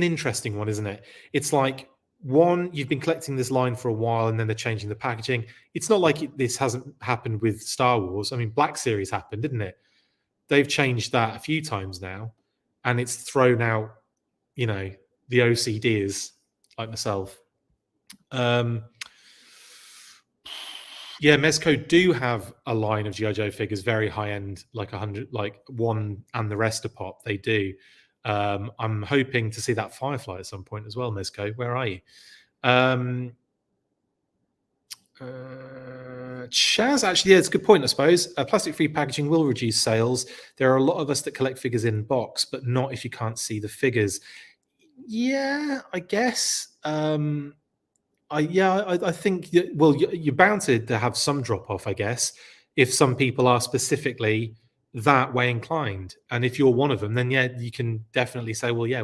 interesting one, isn't it? It's like, one, you've been collecting this line for a while, and then they're changing the packaging. It's not like this hasn't happened with Star Wars. I mean, Black Series happened, didn't it? They've changed that a few times now, and it's thrown out, the OCDs like myself. Yeah, Mezco do have a line of G.I. Joe figures, very high end, like 100, like one and the rest of pop. They do. I'm hoping to see that Firefly at some point as well, Mezco. Where are you? Chaz, actually, yeah, it's a good point, I suppose. Plastic-free packaging will reduce sales. There are a lot of us that collect figures in box, but not if you can't see the figures. Yeah, I guess. I think, well, you're bound to have some drop off, I guess, if some people are specifically that way inclined. And if you're one of them, then yeah, you can definitely say, well, yeah,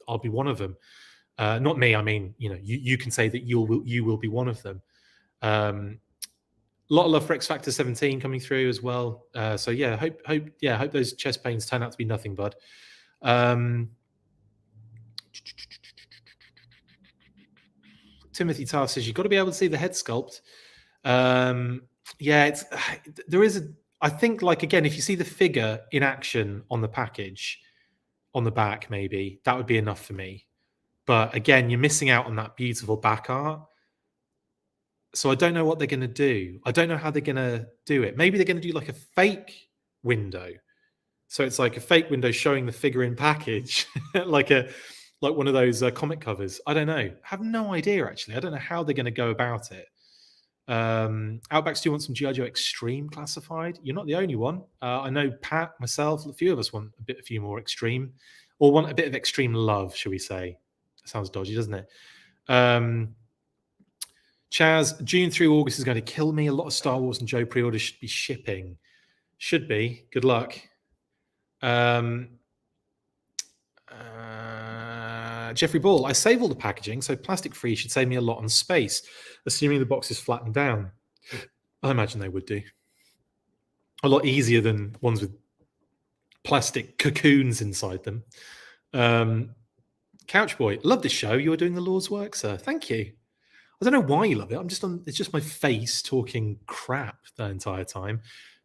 I'll be one of them. Not me. I mean, you can say that you will be one of them. A lot of love for X Factor 17 coming through as well. So yeah, hope those chest pains turn out to be nothing, bud. Timothy Tarr says you've got to be able to see the head sculpt. Yeah, I think, like, again, if you see the figure in action on the package, on the back, maybe that would be enough for me. But again, you're missing out on that beautiful back art. So I don't know what they're going to do. I don't know how they're going to do it. Maybe they're going to do like a fake window. So it's like a fake window showing the figure in package, like one of those comic covers. I don't know. I have no idea, actually. I don't know how they're going to go about it. Outbacks, do you want some G.I. Joe Extreme classified? You're not the only one. I know Pat, myself, a few of us want a few more extreme, or want a bit of extreme love, shall we say. Sounds dodgy, doesn't it? Chaz, June through August is going to kill me. A lot of Star Wars and Joe pre-orders should be shipping. Should be. Good luck. Jeffrey Ball, I save all the packaging, so plastic-free should save me a lot on space, assuming the box is flattened down. I imagine they would do. A lot easier than ones with plastic cocoons inside them. Couchboy, love this show. You're doing the Lord's work, sir. Thank you. I don't know why you love it. It's just my face talking crap the entire time.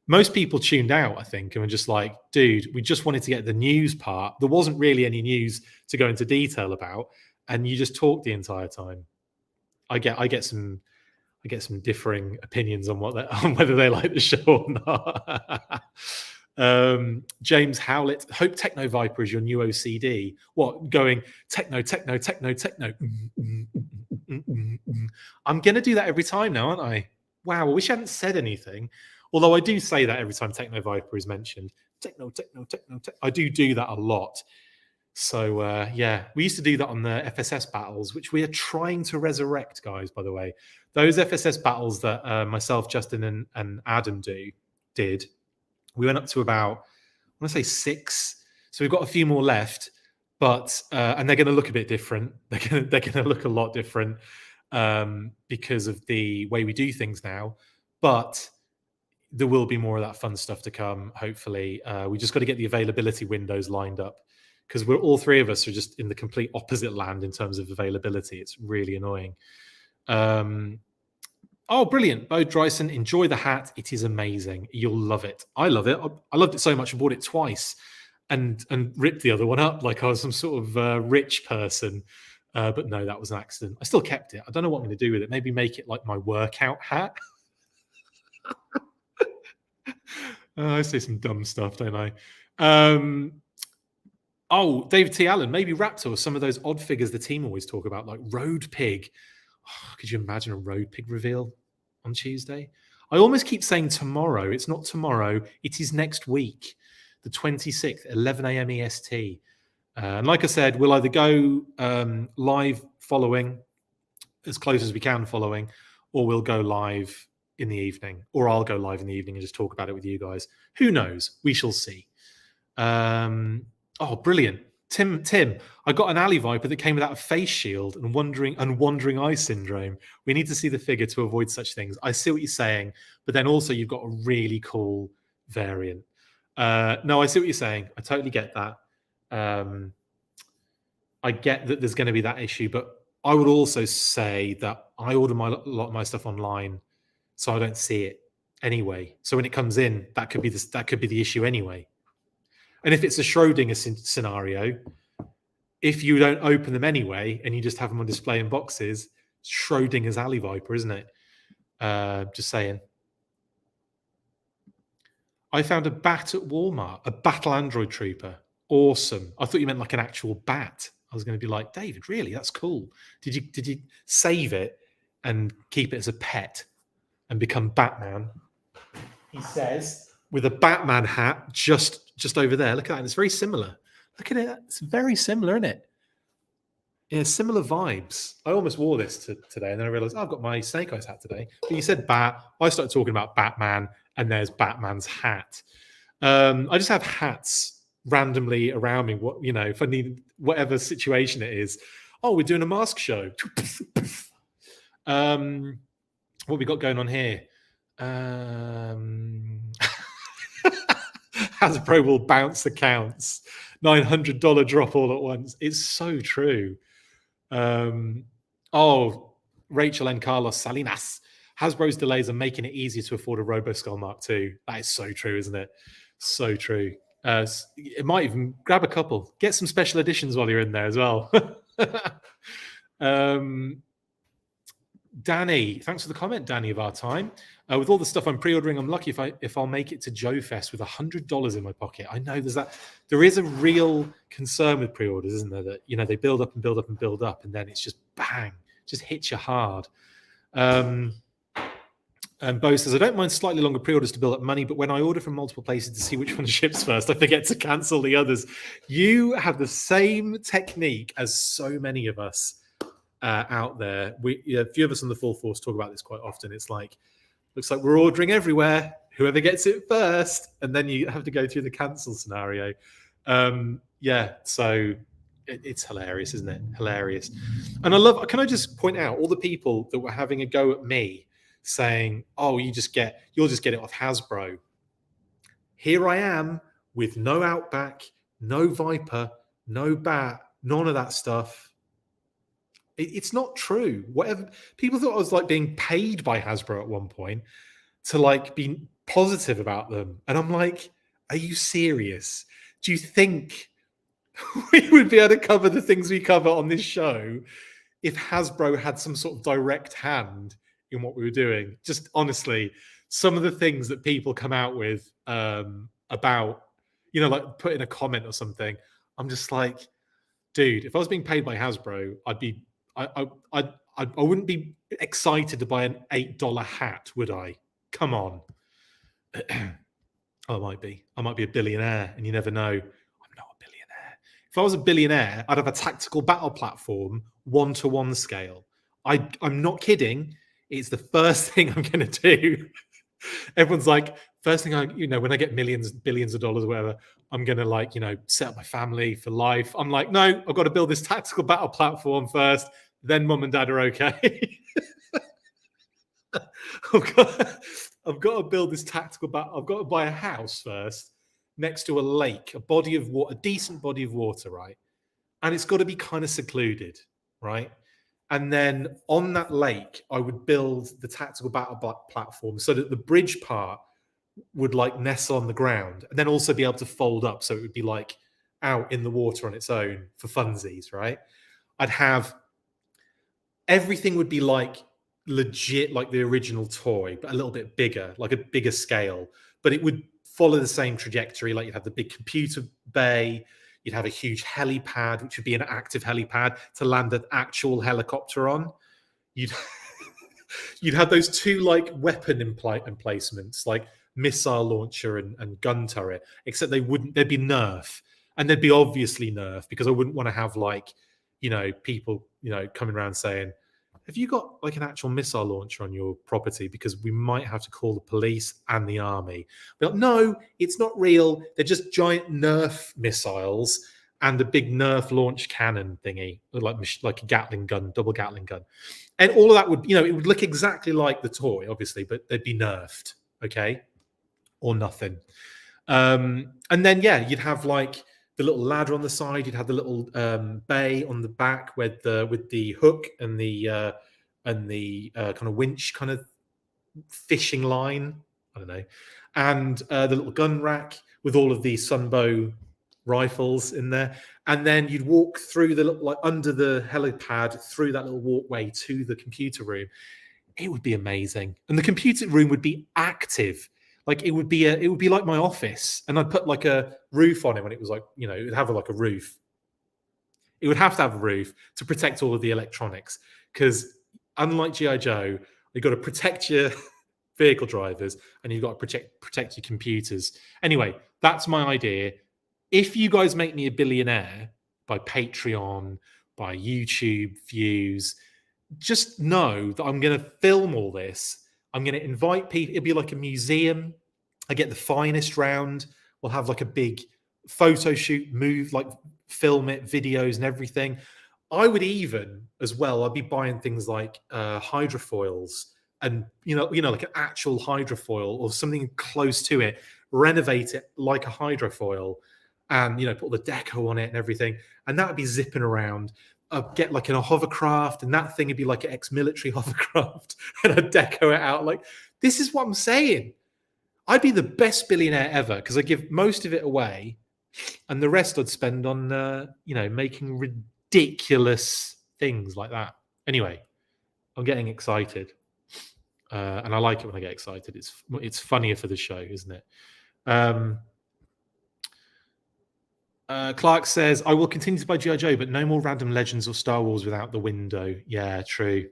Most people tuned out, I think, and were just like, dude, we just wanted to get the news part. There wasn't really any news to go into detail about, and you just talked the entire time. I get some differing opinions on on whether they like the show or not. James Howlett, hope Techno Viper is your new OCD. What, going techno, techno, techno, techno? I'm going to do that every time now, aren't I? Wow, I wish I hadn't said anything. Although I do say that every time Techno Viper is mentioned. Techno, techno, techno, techno. I do that a lot. So, yeah, we used to do that on the FSS battles, which we are trying to resurrect, guys, by the way. Those FSS battles that myself, Justin, and Adam did, we went up to about, I want to say 6. So we've got a few more left, but and they're going to look a bit different. They're going to look a lot different because of the way we do things now. But there will be more of that fun stuff to come, hopefully. We just got to get the availability windows lined up, because we're all three of us are just in the complete opposite land in terms of availability. It's really annoying. Oh, brilliant. Bo Dryson, enjoy the hat. It is amazing. You'll love it. I love it. I loved it so much I bought it twice and ripped the other one up like I was some sort of rich person. But no, that was an accident. I still kept it. I don't know what I'm going to do with it. Maybe make it like my workout hat. I say some dumb stuff, don't I? David T. Allen, maybe Raptor, some of those odd figures the team always talk about, like Road Pig. Oh, could you imagine a Road Pig reveal on Tuesday? I almost keep saying tomorrow. It's not tomorrow. It is next week, the 26th, 11 a.m. EST. And like I said, we'll either go live following, as close as we can following, or we'll go live in the evening, or I'll go live in the evening and just talk about it with you guys. Who knows? We shall see. Oh, brilliant. Tim, I got an Alley Viper that came without a face shield and wandering eye syndrome. We need to see the figure to avoid such things. I see what you're saying, but then also you've got a really cool variant. No, I see what you're saying. I totally get that. I get that there's going to be that issue, but I would also say that I order a lot of my stuff online, so I don't see it anyway. So when it comes in, that could be the issue anyway. And if it's a Schrodinger scenario, if you don't open them anyway and you just have them on display in boxes, Schrodinger's Alley Viper, isn't it? Just saying. I found a bat at Walmart, a battle android trooper. Awesome. I thought you meant like an actual bat. I was going to be like, David, really? That's cool. Did you save it and keep it as a pet and become Batman? He says, with a Batman hat just over there. Look at that. It's very similar. Look at it. It's very similar, isn't it? Yeah, similar vibes. I almost wore this today, and then I realized I've got my Snake Eyes hat today. But you said bat. I started talking about Batman, and there's Batman's hat. I just have hats randomly around me. What, you know, if I need whatever situation it is. Oh, we're doing a mask show. What we got going on here? Hasbro will bounce accounts. $900 drop all at once. It's so true. Rachel and Carlos Salinas. Hasbro's delays are making it easier to afford a RoboSkull Mark II. That is so true, isn't it? So true. It might even grab a couple. Get some special editions while you're in there as well. Danny, thanks for the comment, Danny, of our time. With all the stuff I'm pre-ordering, I'm lucky if I'll make it to Joe Fest with $100 in my pocket. I know there is a real concern with pre-orders, isn't there? That, you know, they build up and build up and build up, and then it's just bang, just hits you hard. And Bo says, I don't mind slightly longer pre-orders to build up money, but when I order from multiple places to see which one ships first, I forget to cancel the others. You have the same technique as so many of us out there. A few of us on the Full Force talk about this quite often. It's like, looks like we're ordering everywhere. Whoever gets it first, and then you have to go through the cancel scenario. So it's hilarious, isn't it? Hilarious. And can I just point out all the people that were having a go at me saying, oh, you'll just get it off Hasbro. Here I am with no Outback, no Viper, no Bat, none of that stuff. It's not true. Whatever people thought I was like being paid by Hasbro at one point to like be positive about them. And I'm like, are you serious? Do you think we would be able to cover the things we cover on this show if Hasbro had some sort of direct hand in what we were doing? Just honestly, some of the things that people come out with about, you know, like put in a comment or something, I'm just like, dude, if I was being paid by Hasbro, I wouldn't be excited to buy an $8 hat, would I? Come on. I might be a billionaire, and you never know. I'm not a billionaire. If I was a billionaire, I'd have a tactical battle platform 1-to-1 scale. I'm not kidding. It's the first thing I'm going to do. Everyone's like, first thing when I get millions, billions of dollars or whatever, I'm going to like, set up my family for life. I'm like, no, I've got to build this tactical battle platform first. Then mum and dad are okay. I've got to build this tactical battle. I've got to buy a house first next to a lake, a body of water, a decent body of water, right? And it's got to be kind of secluded, right? And then on that lake, I would build the tactical battle platform so that the bridge part would like nestle on the ground, and then also be able to fold up so it would be like out in the water on its own for funsies, right? I'd have everything would be like legit, like the original toy, but a little bit bigger, like a bigger scale. But it would follow the same trajectory. Like you'd have the big computer bay, you'd have a huge helipad, which would be an active helipad to land an actual helicopter on. You'd have those two like weapon emplacements, like missile launcher and gun turret, except they'd be Nerf, and they'd be obviously Nerf, because I wouldn't want to have like, people, coming around saying, have you got like an actual missile launcher on your property? Because we might have to call the police and the army. But no, it's not real. They're just giant Nerf missiles and a big Nerf launch cannon thingy, like a Gatling gun, double Gatling gun. And all of that would, it would look exactly like the toy, obviously, but they'd be nerfed, okay? Or nothing. And then, you'd have like the little ladder on the side. You'd have the little bay on the back with the hook and the kind of winch kind of fishing line. I don't know. And the little gun rack with all of the Sunbow rifles in there. And then you'd walk through under the helipad through that little walkway to the computer room. It would be amazing. And the computer room would be active. Like it would be like my office, and I'd put like a roof on it when it was like, you know, it would have like a roof. It would have to have a roof to protect all of the electronics, because unlike GI Joe, you've got to protect your vehicle drivers and you've got to protect your computers. Anyway, that's my idea. If you guys make me a billionaire by Patreon, by YouTube views, just know that I'm going to film all this. I'm going to invite people. It'll be like a museum. I get the finest round. We'll have like a big photo shoot, film it, videos and everything. I would even, as well, I'd be buying things like hydrofoils, and like an actual hydrofoil or something close to it, renovate it like a hydrofoil, and put all the deco on it and everything, and that would be zipping around. I'd get like a hovercraft, and that thing would be like an ex-military hovercraft, and I'd deco it out. Like, this is what I'm saying. I'd be the best billionaire ever, because I give most of it away, and the rest I'd spend on making ridiculous things like that. Anyway, I'm getting excited, and I like it when I get excited. It's funnier for the show, isn't it? Clark says, I will continue to buy G.I. Joe, but no more random Legends or Star Wars without the window. Yeah, true.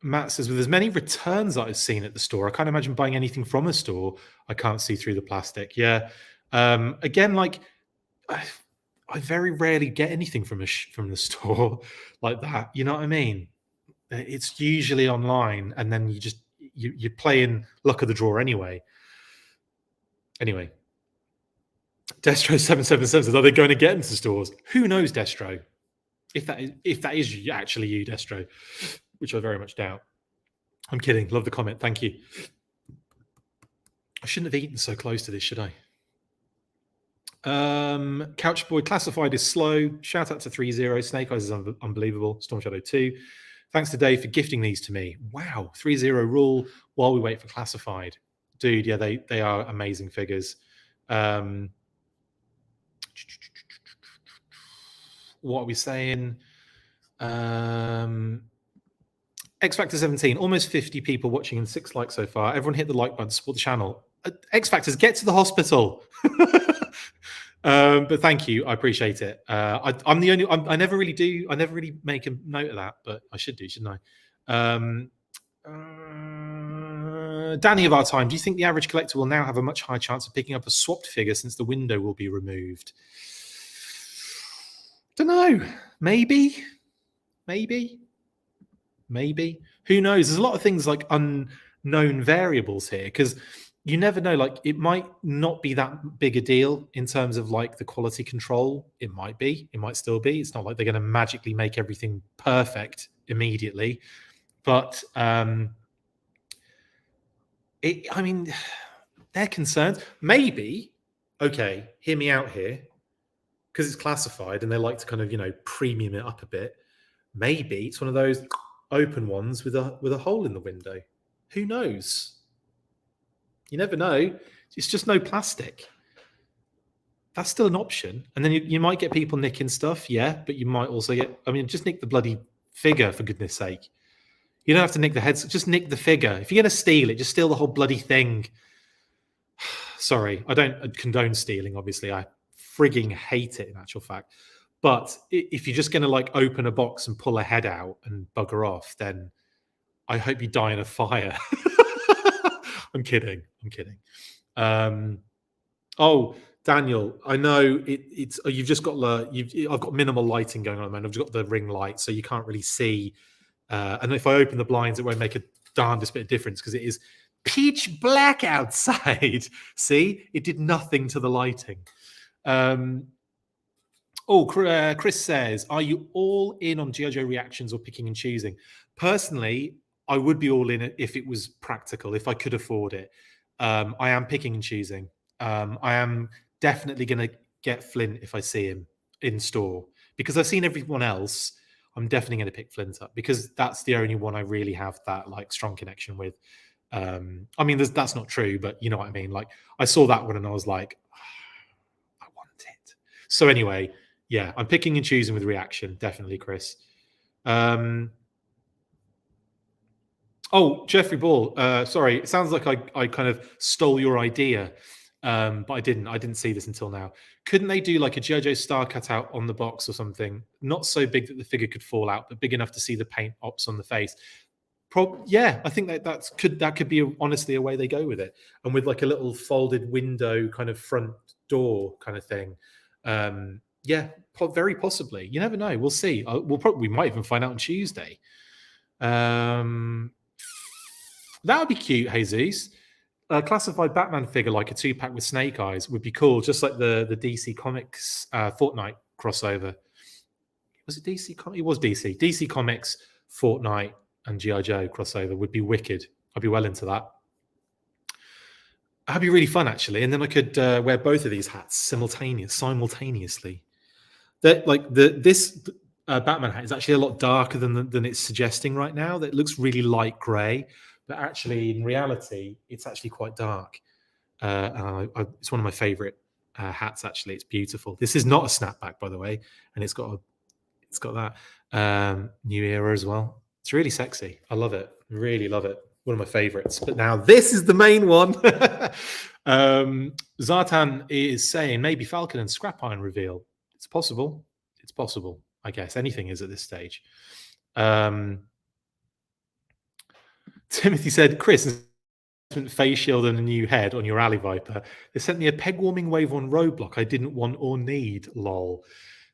Matt says, with as many returns that I've seen at the store, I can't imagine buying anything from a store. I can't see through the plastic. Yeah. Again, like, I very rarely get anything from the store like that. You know what I mean? It's usually online, and then you're playing luck of the draw anyway. Anyway, Destro777 says, are they going to get into stores? Who knows, Destro? If that is actually you, Destro, which I very much doubt. I'm kidding. Love the comment. Thank you. I shouldn't have eaten so close to this, should I? Couch Boy classified is slow. Shout out to 30. Snake Eyes is unbelievable. Storm Shadow 2. Thanks to Dave for gifting these to me. Wow. 30 rule while we wait for classified. Dude, yeah, they are amazing figures. What are we saying? X Factor 17, almost 50 people watching and 6 likes so far. Everyone hit the like button to support the channel. X Factors, get to the hospital. But thank you, I appreciate it. I'm the only. I never really make a note of that, but I should do, shouldn't I? Danny of our time, do you think the average collector will now have a much higher chance of picking up a swapped figure since the window will be removed? Don't know. Maybe. Who knows? There's a lot of things like unknown variables here, because you never know. Like, it might not be that big a deal in terms of like the quality control. It might be. It might still be. It's not like they're going to magically make everything perfect immediately. But they're concerned. Maybe, okay, hear me out here, because it's classified and they like to kind of, premium it up a bit. Maybe it's one of those open ones with a hole in the window. Who knows? You never know. It's just no plastic. That's still an option. And then you might get people nicking stuff, yeah, but you might also get, just nick the bloody figure, for goodness sake. You don't have to nick the heads, just nick the figure. If you're going to steal it, just steal the whole bloody thing. Sorry, I don't condone stealing, obviously. I frigging hate it, in actual fact. But if you're just going to like open a box and pull a head out and bugger off, then I hope you die in a fire. I'm kidding. Oh, Daniel, I know it's you've just got I've got minimal lighting going on at the moment. I've just got the ring light, so you can't really see. And if I open the blinds, it won't make a darndest bit of difference, because it is pitch black outside. See, it did nothing to the lighting. Chris says, are you all in on G.I. Joe reactions or picking and choosing? Personally, I would be all in it if it was practical, if I could afford it. I am picking and choosing. I am definitely going to get Flint if I see him in store, because I've seen everyone else. I'm definitely going to pick Flint up, because that's the only one I really have that like strong connection with. That's not true, but you know what I mean? Like, I saw that one and I was like, I want it. So anyway, yeah, I'm picking and choosing with reaction. Definitely, Chris. Oh, Jeffrey Ball. Sorry, it sounds like I kind of stole your idea, but I didn't. I didn't see this until now. Couldn't they do like a JoJo star cutout on the box or something? Not so big that the figure could fall out, but big enough to see the paint ops on the face. Yeah, I think that could be honestly a way they go with it, and with like a little folded window kind of front door kind of thing. Yeah, very possibly. You never know. We'll see. We might even find out on Tuesday. That would be cute, Jesus. A classified Batman figure like a 2-pack with Snake Eyes would be cool, just like the DC Comics Fortnite crossover. Was it DC? It was DC. DC Comics, Fortnite, and GI Joe crossover would be wicked. I'd be well into that. That'd be really fun, actually. And then I could wear both of these hats simultaneously. This Batman hat is actually a lot darker than it's suggesting right now. That looks really light grey, but actually in reality, it's actually quite dark. It's one of my favorite hats. Actually, it's beautiful. This is not a snapback, by the way, and it's got that new era as well. It's really sexy. I love it. Really love it. One of my favorites. But now this is the main one. Zartan is saying maybe Falcon and Scrap Iron reveal. It's possible. It's possible. I guess anything is at this stage. Timothy said, Chris, face shield and a new head on your Alley Viper. They sent me a peg warming wave on Roadblock I didn't want or need. Lol.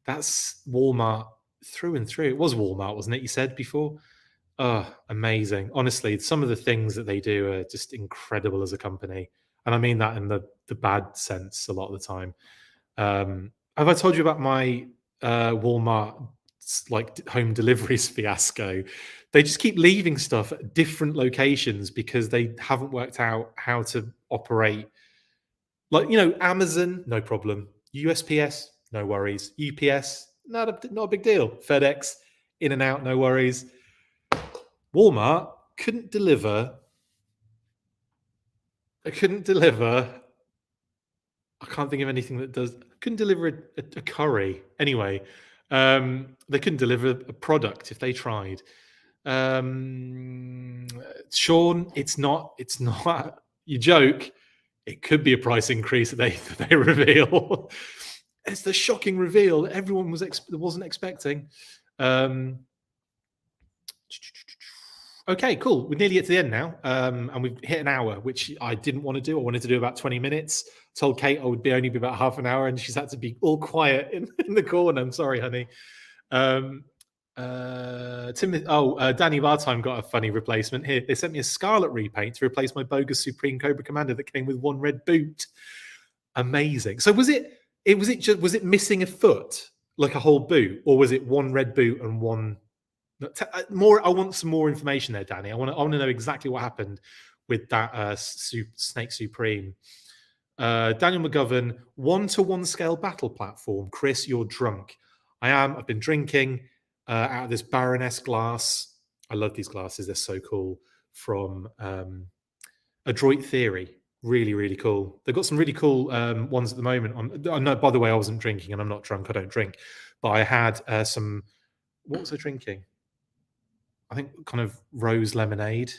That's Walmart through and through. It was Walmart, wasn't it? You said before. Oh, amazing. Honestly, some of the things that they do are just incredible as a company. And I mean that in the bad sense a lot of the time. Have I told you about my Walmart like home deliveries fiasco? They just keep leaving stuff at different locations because they haven't worked out how to operate. Like, Amazon, no problem. USPS, no worries. UPS, not a big deal. FedEx, in and out, no worries. Walmart couldn't deliver. I can't think of anything that does. Couldn't deliver a curry. Anyway, they couldn't deliver a product if they tried. Sean, it's not. You joke. It could be a price increase that they reveal. It's the shocking reveal that everyone wasn't expecting. Okay, cool. We're nearly at the end now, and we've hit an hour, which I didn't want to do. I wanted to do about 20 minutes. Told Kate I would only be about half an hour, and she's had to be all quiet in the corner. I'm sorry, honey. Danny Bartime got a funny replacement here. They sent me a Scarlet repaint to replace my bogus Supreme Cobra Commander that came with one red boot. Amazing. So was it missing a foot, like a whole boot, or was it one red boot and one? I want some more information there, Danny. I want to know exactly what happened with that Snake Supreme. Daniel McGovern, 1-to-1 scale battle platform. Chris, you're drunk. I am. I've been drinking out of this Baroness glass. I love these glasses. They're so cool. From Adroit Theory. Really, really cool. They've got some really cool ones at the moment. No, by the way, I wasn't drinking and I'm not drunk. I don't drink. But I had some... What was I drinking? I think kind of rose lemonade.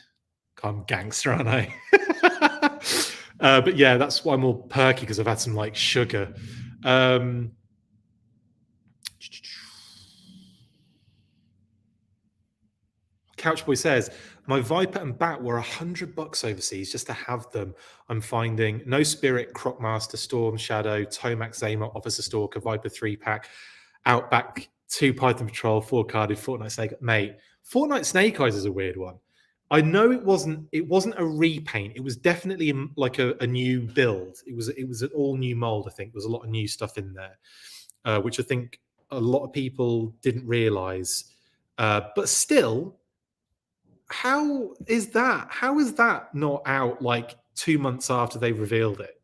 I'm gangster, aren't I? But yeah, that's why I'm more perky, because I've had some like sugar. Couchboy says, my Viper and Bat were $100 overseas just to have them. I'm finding No Spirit, Crocmaster, Storm, Shadow, Tomac, Zaymot, Officer Stalker, Viper 3-pack, Outback, 2 Python Patrol, 4-carded Fortnite Snake. Mate, Fortnite Snake Eyes is a weird one. I know it wasn't a repaint. It was definitely like a new build. It was an all new mold. I think there was a lot of new stuff in there, which I think a lot of people didn't realize. But still, how is that not out like 2 months after they revealed it?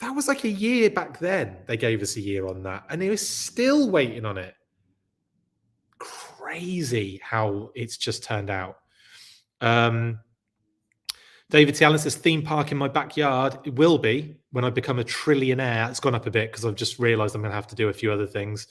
That was like a year back then. They gave us a year on that, and they were still waiting on it. Crazy how it's just turned out. David T. Allen says, theme park in my backyard. It will be when I become a trillionaire. It's gone up a bit because I've just realized I'm going to have to do a few other things.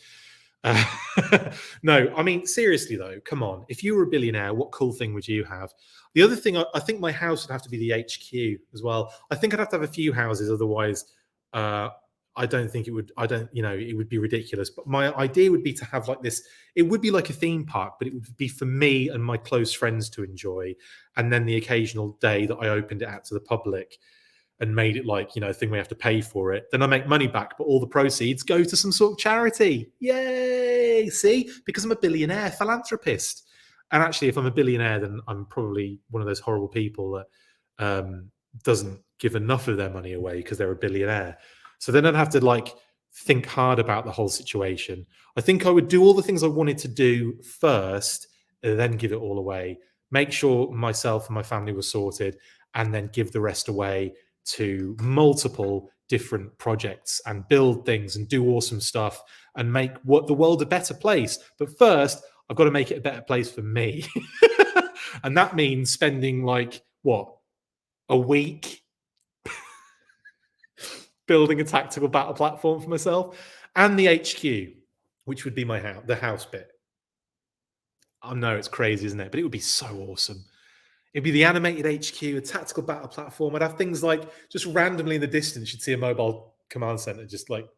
Uh, no, I mean, seriously though, come on. If you were a billionaire, what cool thing would you have? The other thing, I think my house would have to be the HQ as well. I think I'd have to have a few houses, otherwise, uh, I don't think it would. I don't, it would be ridiculous. But my idea would be to have like this. It would be like a theme park, but it would be for me and my close friends to enjoy, and then the occasional day that I opened it out to the public and made it like a thing we have to pay for it, then I make money back, but all the proceeds go to some sort of charity. Yay! See, because I'm a billionaire philanthropist. And actually, if I'm a billionaire, then I'm probably one of those horrible people that doesn't give enough of their money away because they're a billionaire. So then I'd have to like think hard about the whole situation. I think I would do all the things I wanted to do first, and then give it all away. Make sure myself and my family were sorted, and then give the rest away to multiple different projects and build things and do awesome stuff and make the world a better place. But first, I've got to make it a better place for me. And that means spending like a week building a tactical battle platform for myself and the HQ, which would be my house, the house bit. I know it's crazy, isn't it? But it would be so awesome. It'd be the animated HQ, a tactical battle platform. I'd have things like just randomly in the distance, you'd see a mobile command center just like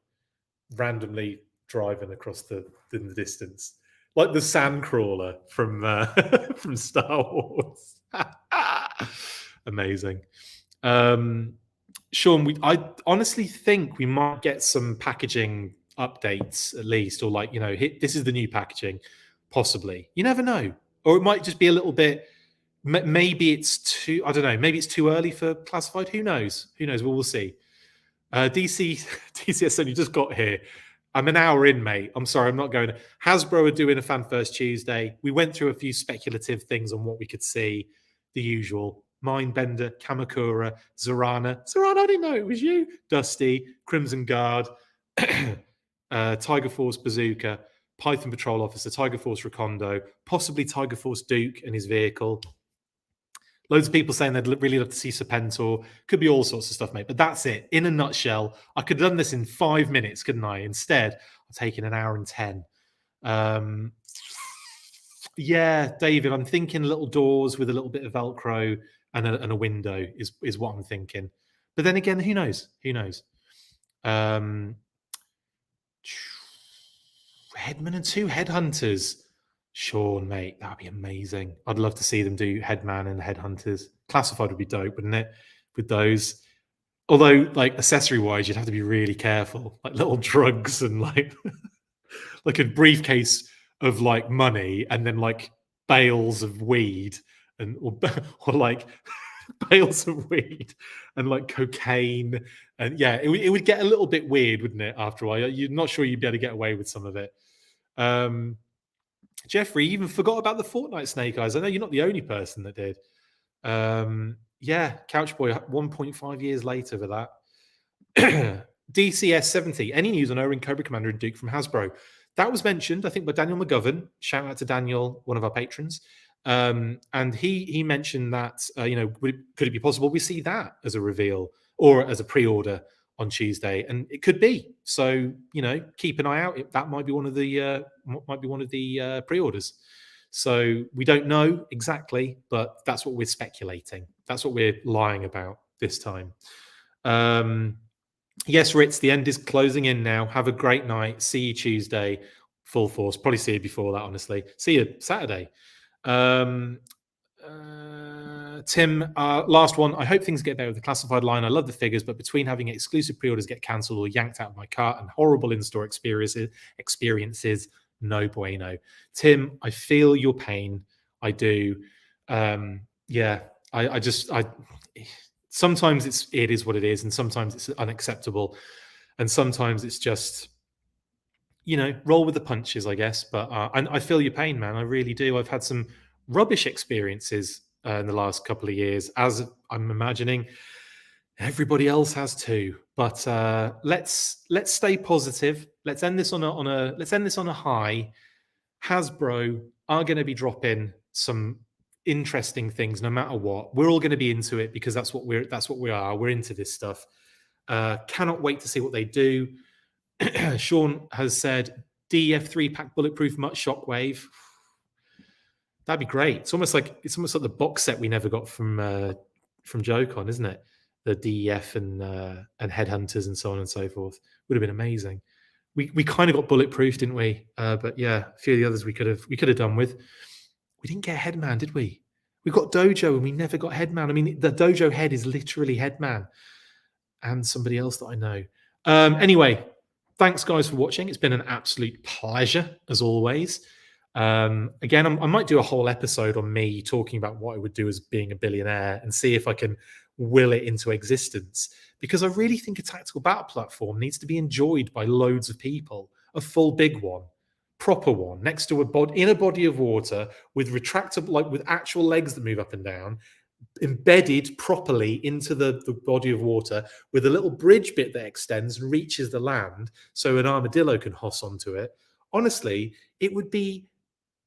randomly driving across in the distance, like the Sandcrawler from from Star Wars. Amazing. Sean, I honestly think we might get some packaging updates at least, or like this is the new packaging, possibly. You never know, or it might just be a little bit. Maybe it's too. I don't know. Maybe it's too early for classified. Who knows? Who knows? Well, we'll see. DCSN, you just got here. I'm an hour in, mate. I'm sorry, I'm not going. Hasbro are doing a Fan First Tuesday. We went through a few speculative things on what we could see. The usual. Mindbender, Kamakura, Zorana. Zorana, I didn't know it was you. Dusty, Crimson Guard, Tiger Force Bazooka, Python Patrol Officer, Tiger Force Recondo, possibly Tiger Force Duke and his vehicle. Loads of people saying they'd really love to see Serpentor. Could be all sorts of stuff, mate. But that's it. In a nutshell, I could have done this in 5 minutes, couldn't I? Instead, I'm taking an hour and 10. Yeah, David, I'm thinking little doors with a little bit of Velcro and a window is what I'm thinking. But then again, who knows? Who knows? Headman and 2 Headhunters. Sean, mate, that'd be amazing. I'd love to see them do Headman and Headhunters. Classified would be dope, wouldn't it? With those. Although, like, accessory-wise, you'd have to be really careful. Like little drugs and like like a briefcase of like money and then like bales of weed and or like bales of weed and like cocaine. And yeah, it would get a little bit weird, wouldn't it, after a while? You're not sure you'd be able to get away with some of it. Jeffrey, you even forgot about the Fortnite Snake Eyes. I know you're not the only person that did. Yeah, Couchboy, 1.5 years later for that. DCS 70. Any news on O-Ring Cobra Commander and Duke from Hasbro? That was mentioned, I think, by Daniel McGovern. Shout out to Daniel, one of our patrons. And he mentioned that, could it be possible we see that as a reveal or as a pre-order on Tuesday? And it could be. So, keep an eye out. That might be one of the pre-orders. So we don't know exactly, but that's what we're speculating. That's what we're lying about this time. Yes, Ritz, the end is closing in now. Have a great night. See you Tuesday, full force. Probably see you before that, honestly. See you Saturday. Tim, last one. I hope things get better with the classified line. I love the figures, but between having exclusive pre-orders get cancelled or yanked out of my cart and horrible in-store experiences, no bueno. Tim, I feel your pain. I do. Yeah, I sometimes it is what it is, and sometimes it's unacceptable, and sometimes it's just roll with the punches, I guess. But I feel your pain, man. I really do. I've had some rubbish experiences in the last couple of years, as I'm imagining everybody else has too. But let's stay positive. Let's end this on a high. Hasbro are going to be dropping some interesting things no matter what. We're all going to be into it because that's what we are. We're into this stuff. Cannot wait to see what they do. Sean has said DEF 3-pack bulletproof mutt shockwave. That'd be great. It's almost like the box set we never got from JoeCon, isn't it? The DEF and Headhunters and so on and so forth. Would have been amazing. We kind of got bulletproof, didn't we? But yeah, a few of the others we could have done with. We didn't get Headman, did we? We got Dojo and we never got Headman. I mean, the Dojo head is literally Headman and somebody else that I know. Anyway, thanks guys for watching. It's been an absolute pleasure as always. Again, I might do a whole episode on me talking about what I would do as being a billionaire and see if I can will it into existence, because I really think a tactical battle platform needs to be enjoyed by loads of people. A full big one, proper one, next to in a body of water with retractable, like with actual legs that move up and down, embedded properly into the body of water with a little bridge bit that extends and reaches the land so an armadillo can hoss onto it. Honestly, it would be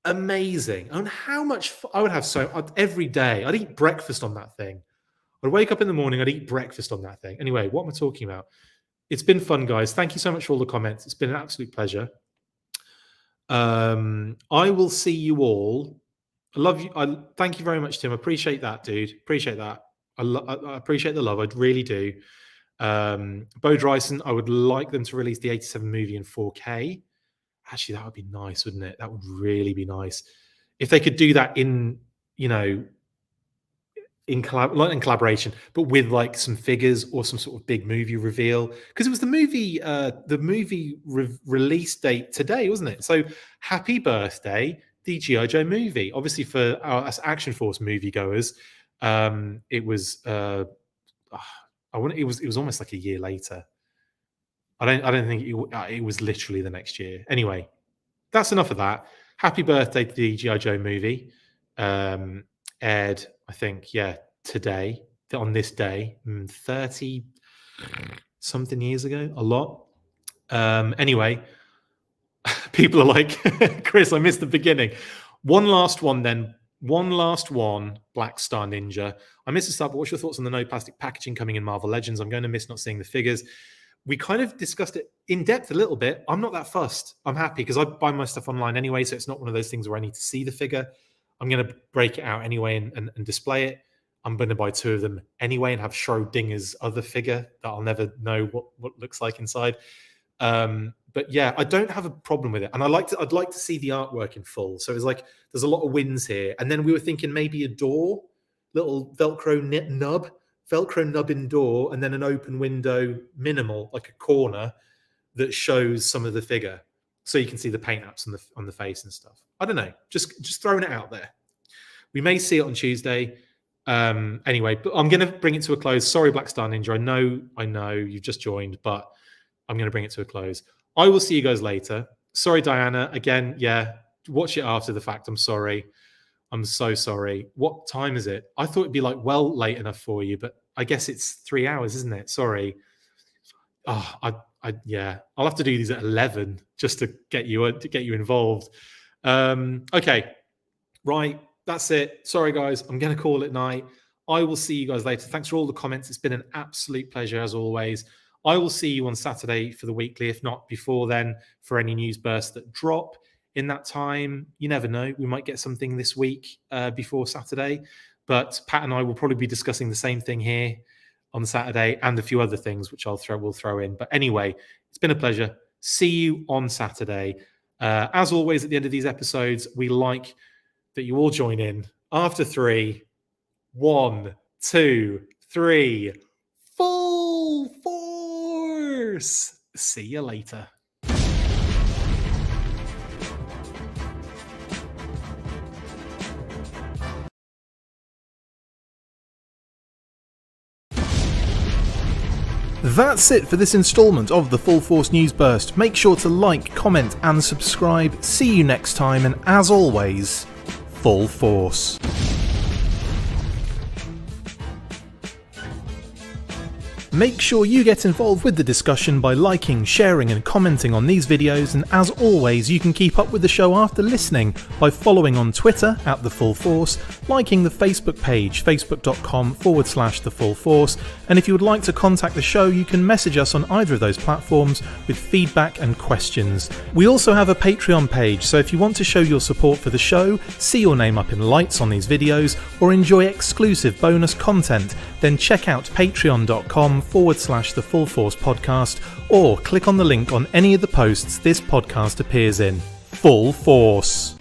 amazing. And how much I would have every day. I'd eat breakfast on that thing. I'd wake up in the morning, I'd eat breakfast on that thing. Anyway, what am I talking about? It's been fun, guys. Thank you so much for all the comments. It's been an absolute pleasure. I will see you all. I love you. Thank you very much, Tim. I appreciate that, dude. Appreciate that. I appreciate the love. I really do. Bo Dryson, I would like them to release the 87 movie in 4K. Actually, that would be nice, wouldn't it? That would really be nice. If they could do that in collaboration, but with like some figures or some sort of big movie reveal, because it was the movie release date today, wasn't it? So happy birthday, the G.I. Joe movie. Obviously for us Action Force moviegoers, it was it was almost like a year later. I don't think it was literally the next year. Anyway, that's enough of that. Happy birthday to the G.I. Joe movie. Aired, I think, today, on this day, 30 something years ago, a lot. Anyway, people are like, Chris, I missed the beginning. One last one, Black Star Ninja. I missed the start, but what's your thoughts on the no plastic packaging coming in Marvel Legends? I'm going to miss not seeing the figures. We kind of discussed it in depth a little bit. I'm not that fussed. I'm happy because I buy my stuff online anyway, so it's not one of those things where I need to see the figure. I'm going to break it out anyway and display it. I'm going to buy 2 of them anyway and have Schrodinger's other figure that I'll never know what it looks like inside. But yeah, I don't have a problem with it. And I'd like to see the artwork in full. So it's like there's a lot of wins here. And then we were thinking maybe a door, little Velcro nub in door, and then an open window minimal, like a corner that shows some of the figure. So you can see the paint apps on the face and stuff. I don't know. Just throwing it out there. We may see it on Tuesday. Anyway, but I'm going to bring it to a close. Sorry, Black Star Ninja. I know you've just joined, but I'm going to bring it to a close. I will see you guys later. Sorry, Diana. Again, watch it after the fact. I'm sorry. I'm so sorry. What time is it? I thought it'd be like late enough for you, but I guess it's 3 hours, isn't it? Sorry. Oh, I'll have to do these at 11 just to get you involved. Okay, right. That's it. Sorry, guys. I'm going to call it night. I will see you guys later. Thanks for all the comments. It's been an absolute pleasure as always. I will see you on Saturday for the weekly, if not before then, for any news bursts that drop in that time. You never know. We might get something this week before Saturday. But Pat and I will probably be discussing the same thing here on Saturday and a few other things, which we'll throw in. But anyway, it's been a pleasure. See you on Saturday. As always, at the end of these episodes, we like that you all join in. After 3, 1, 2, 3, full force. See you later. That's it for this installment of the Full Force News Burst. Make sure to like, comment and subscribe. See you next time, and as always, Full Force. Make sure you get involved with the discussion by liking, sharing and commenting on these videos, and as always you can keep up with the show after listening by following on Twitter @TheFullForce, liking the Facebook page facebook.com/TheFullForce, and if you would like to contact the show you can message us on either of those platforms with feedback and questions. We also have a Patreon page, so if you want to show your support for the show, see your name up in lights on these videos, or enjoy exclusive bonus content, then check out patreon.com/TheFullForce podcast, or click on the link on any of the posts this podcast appears in. Full Force.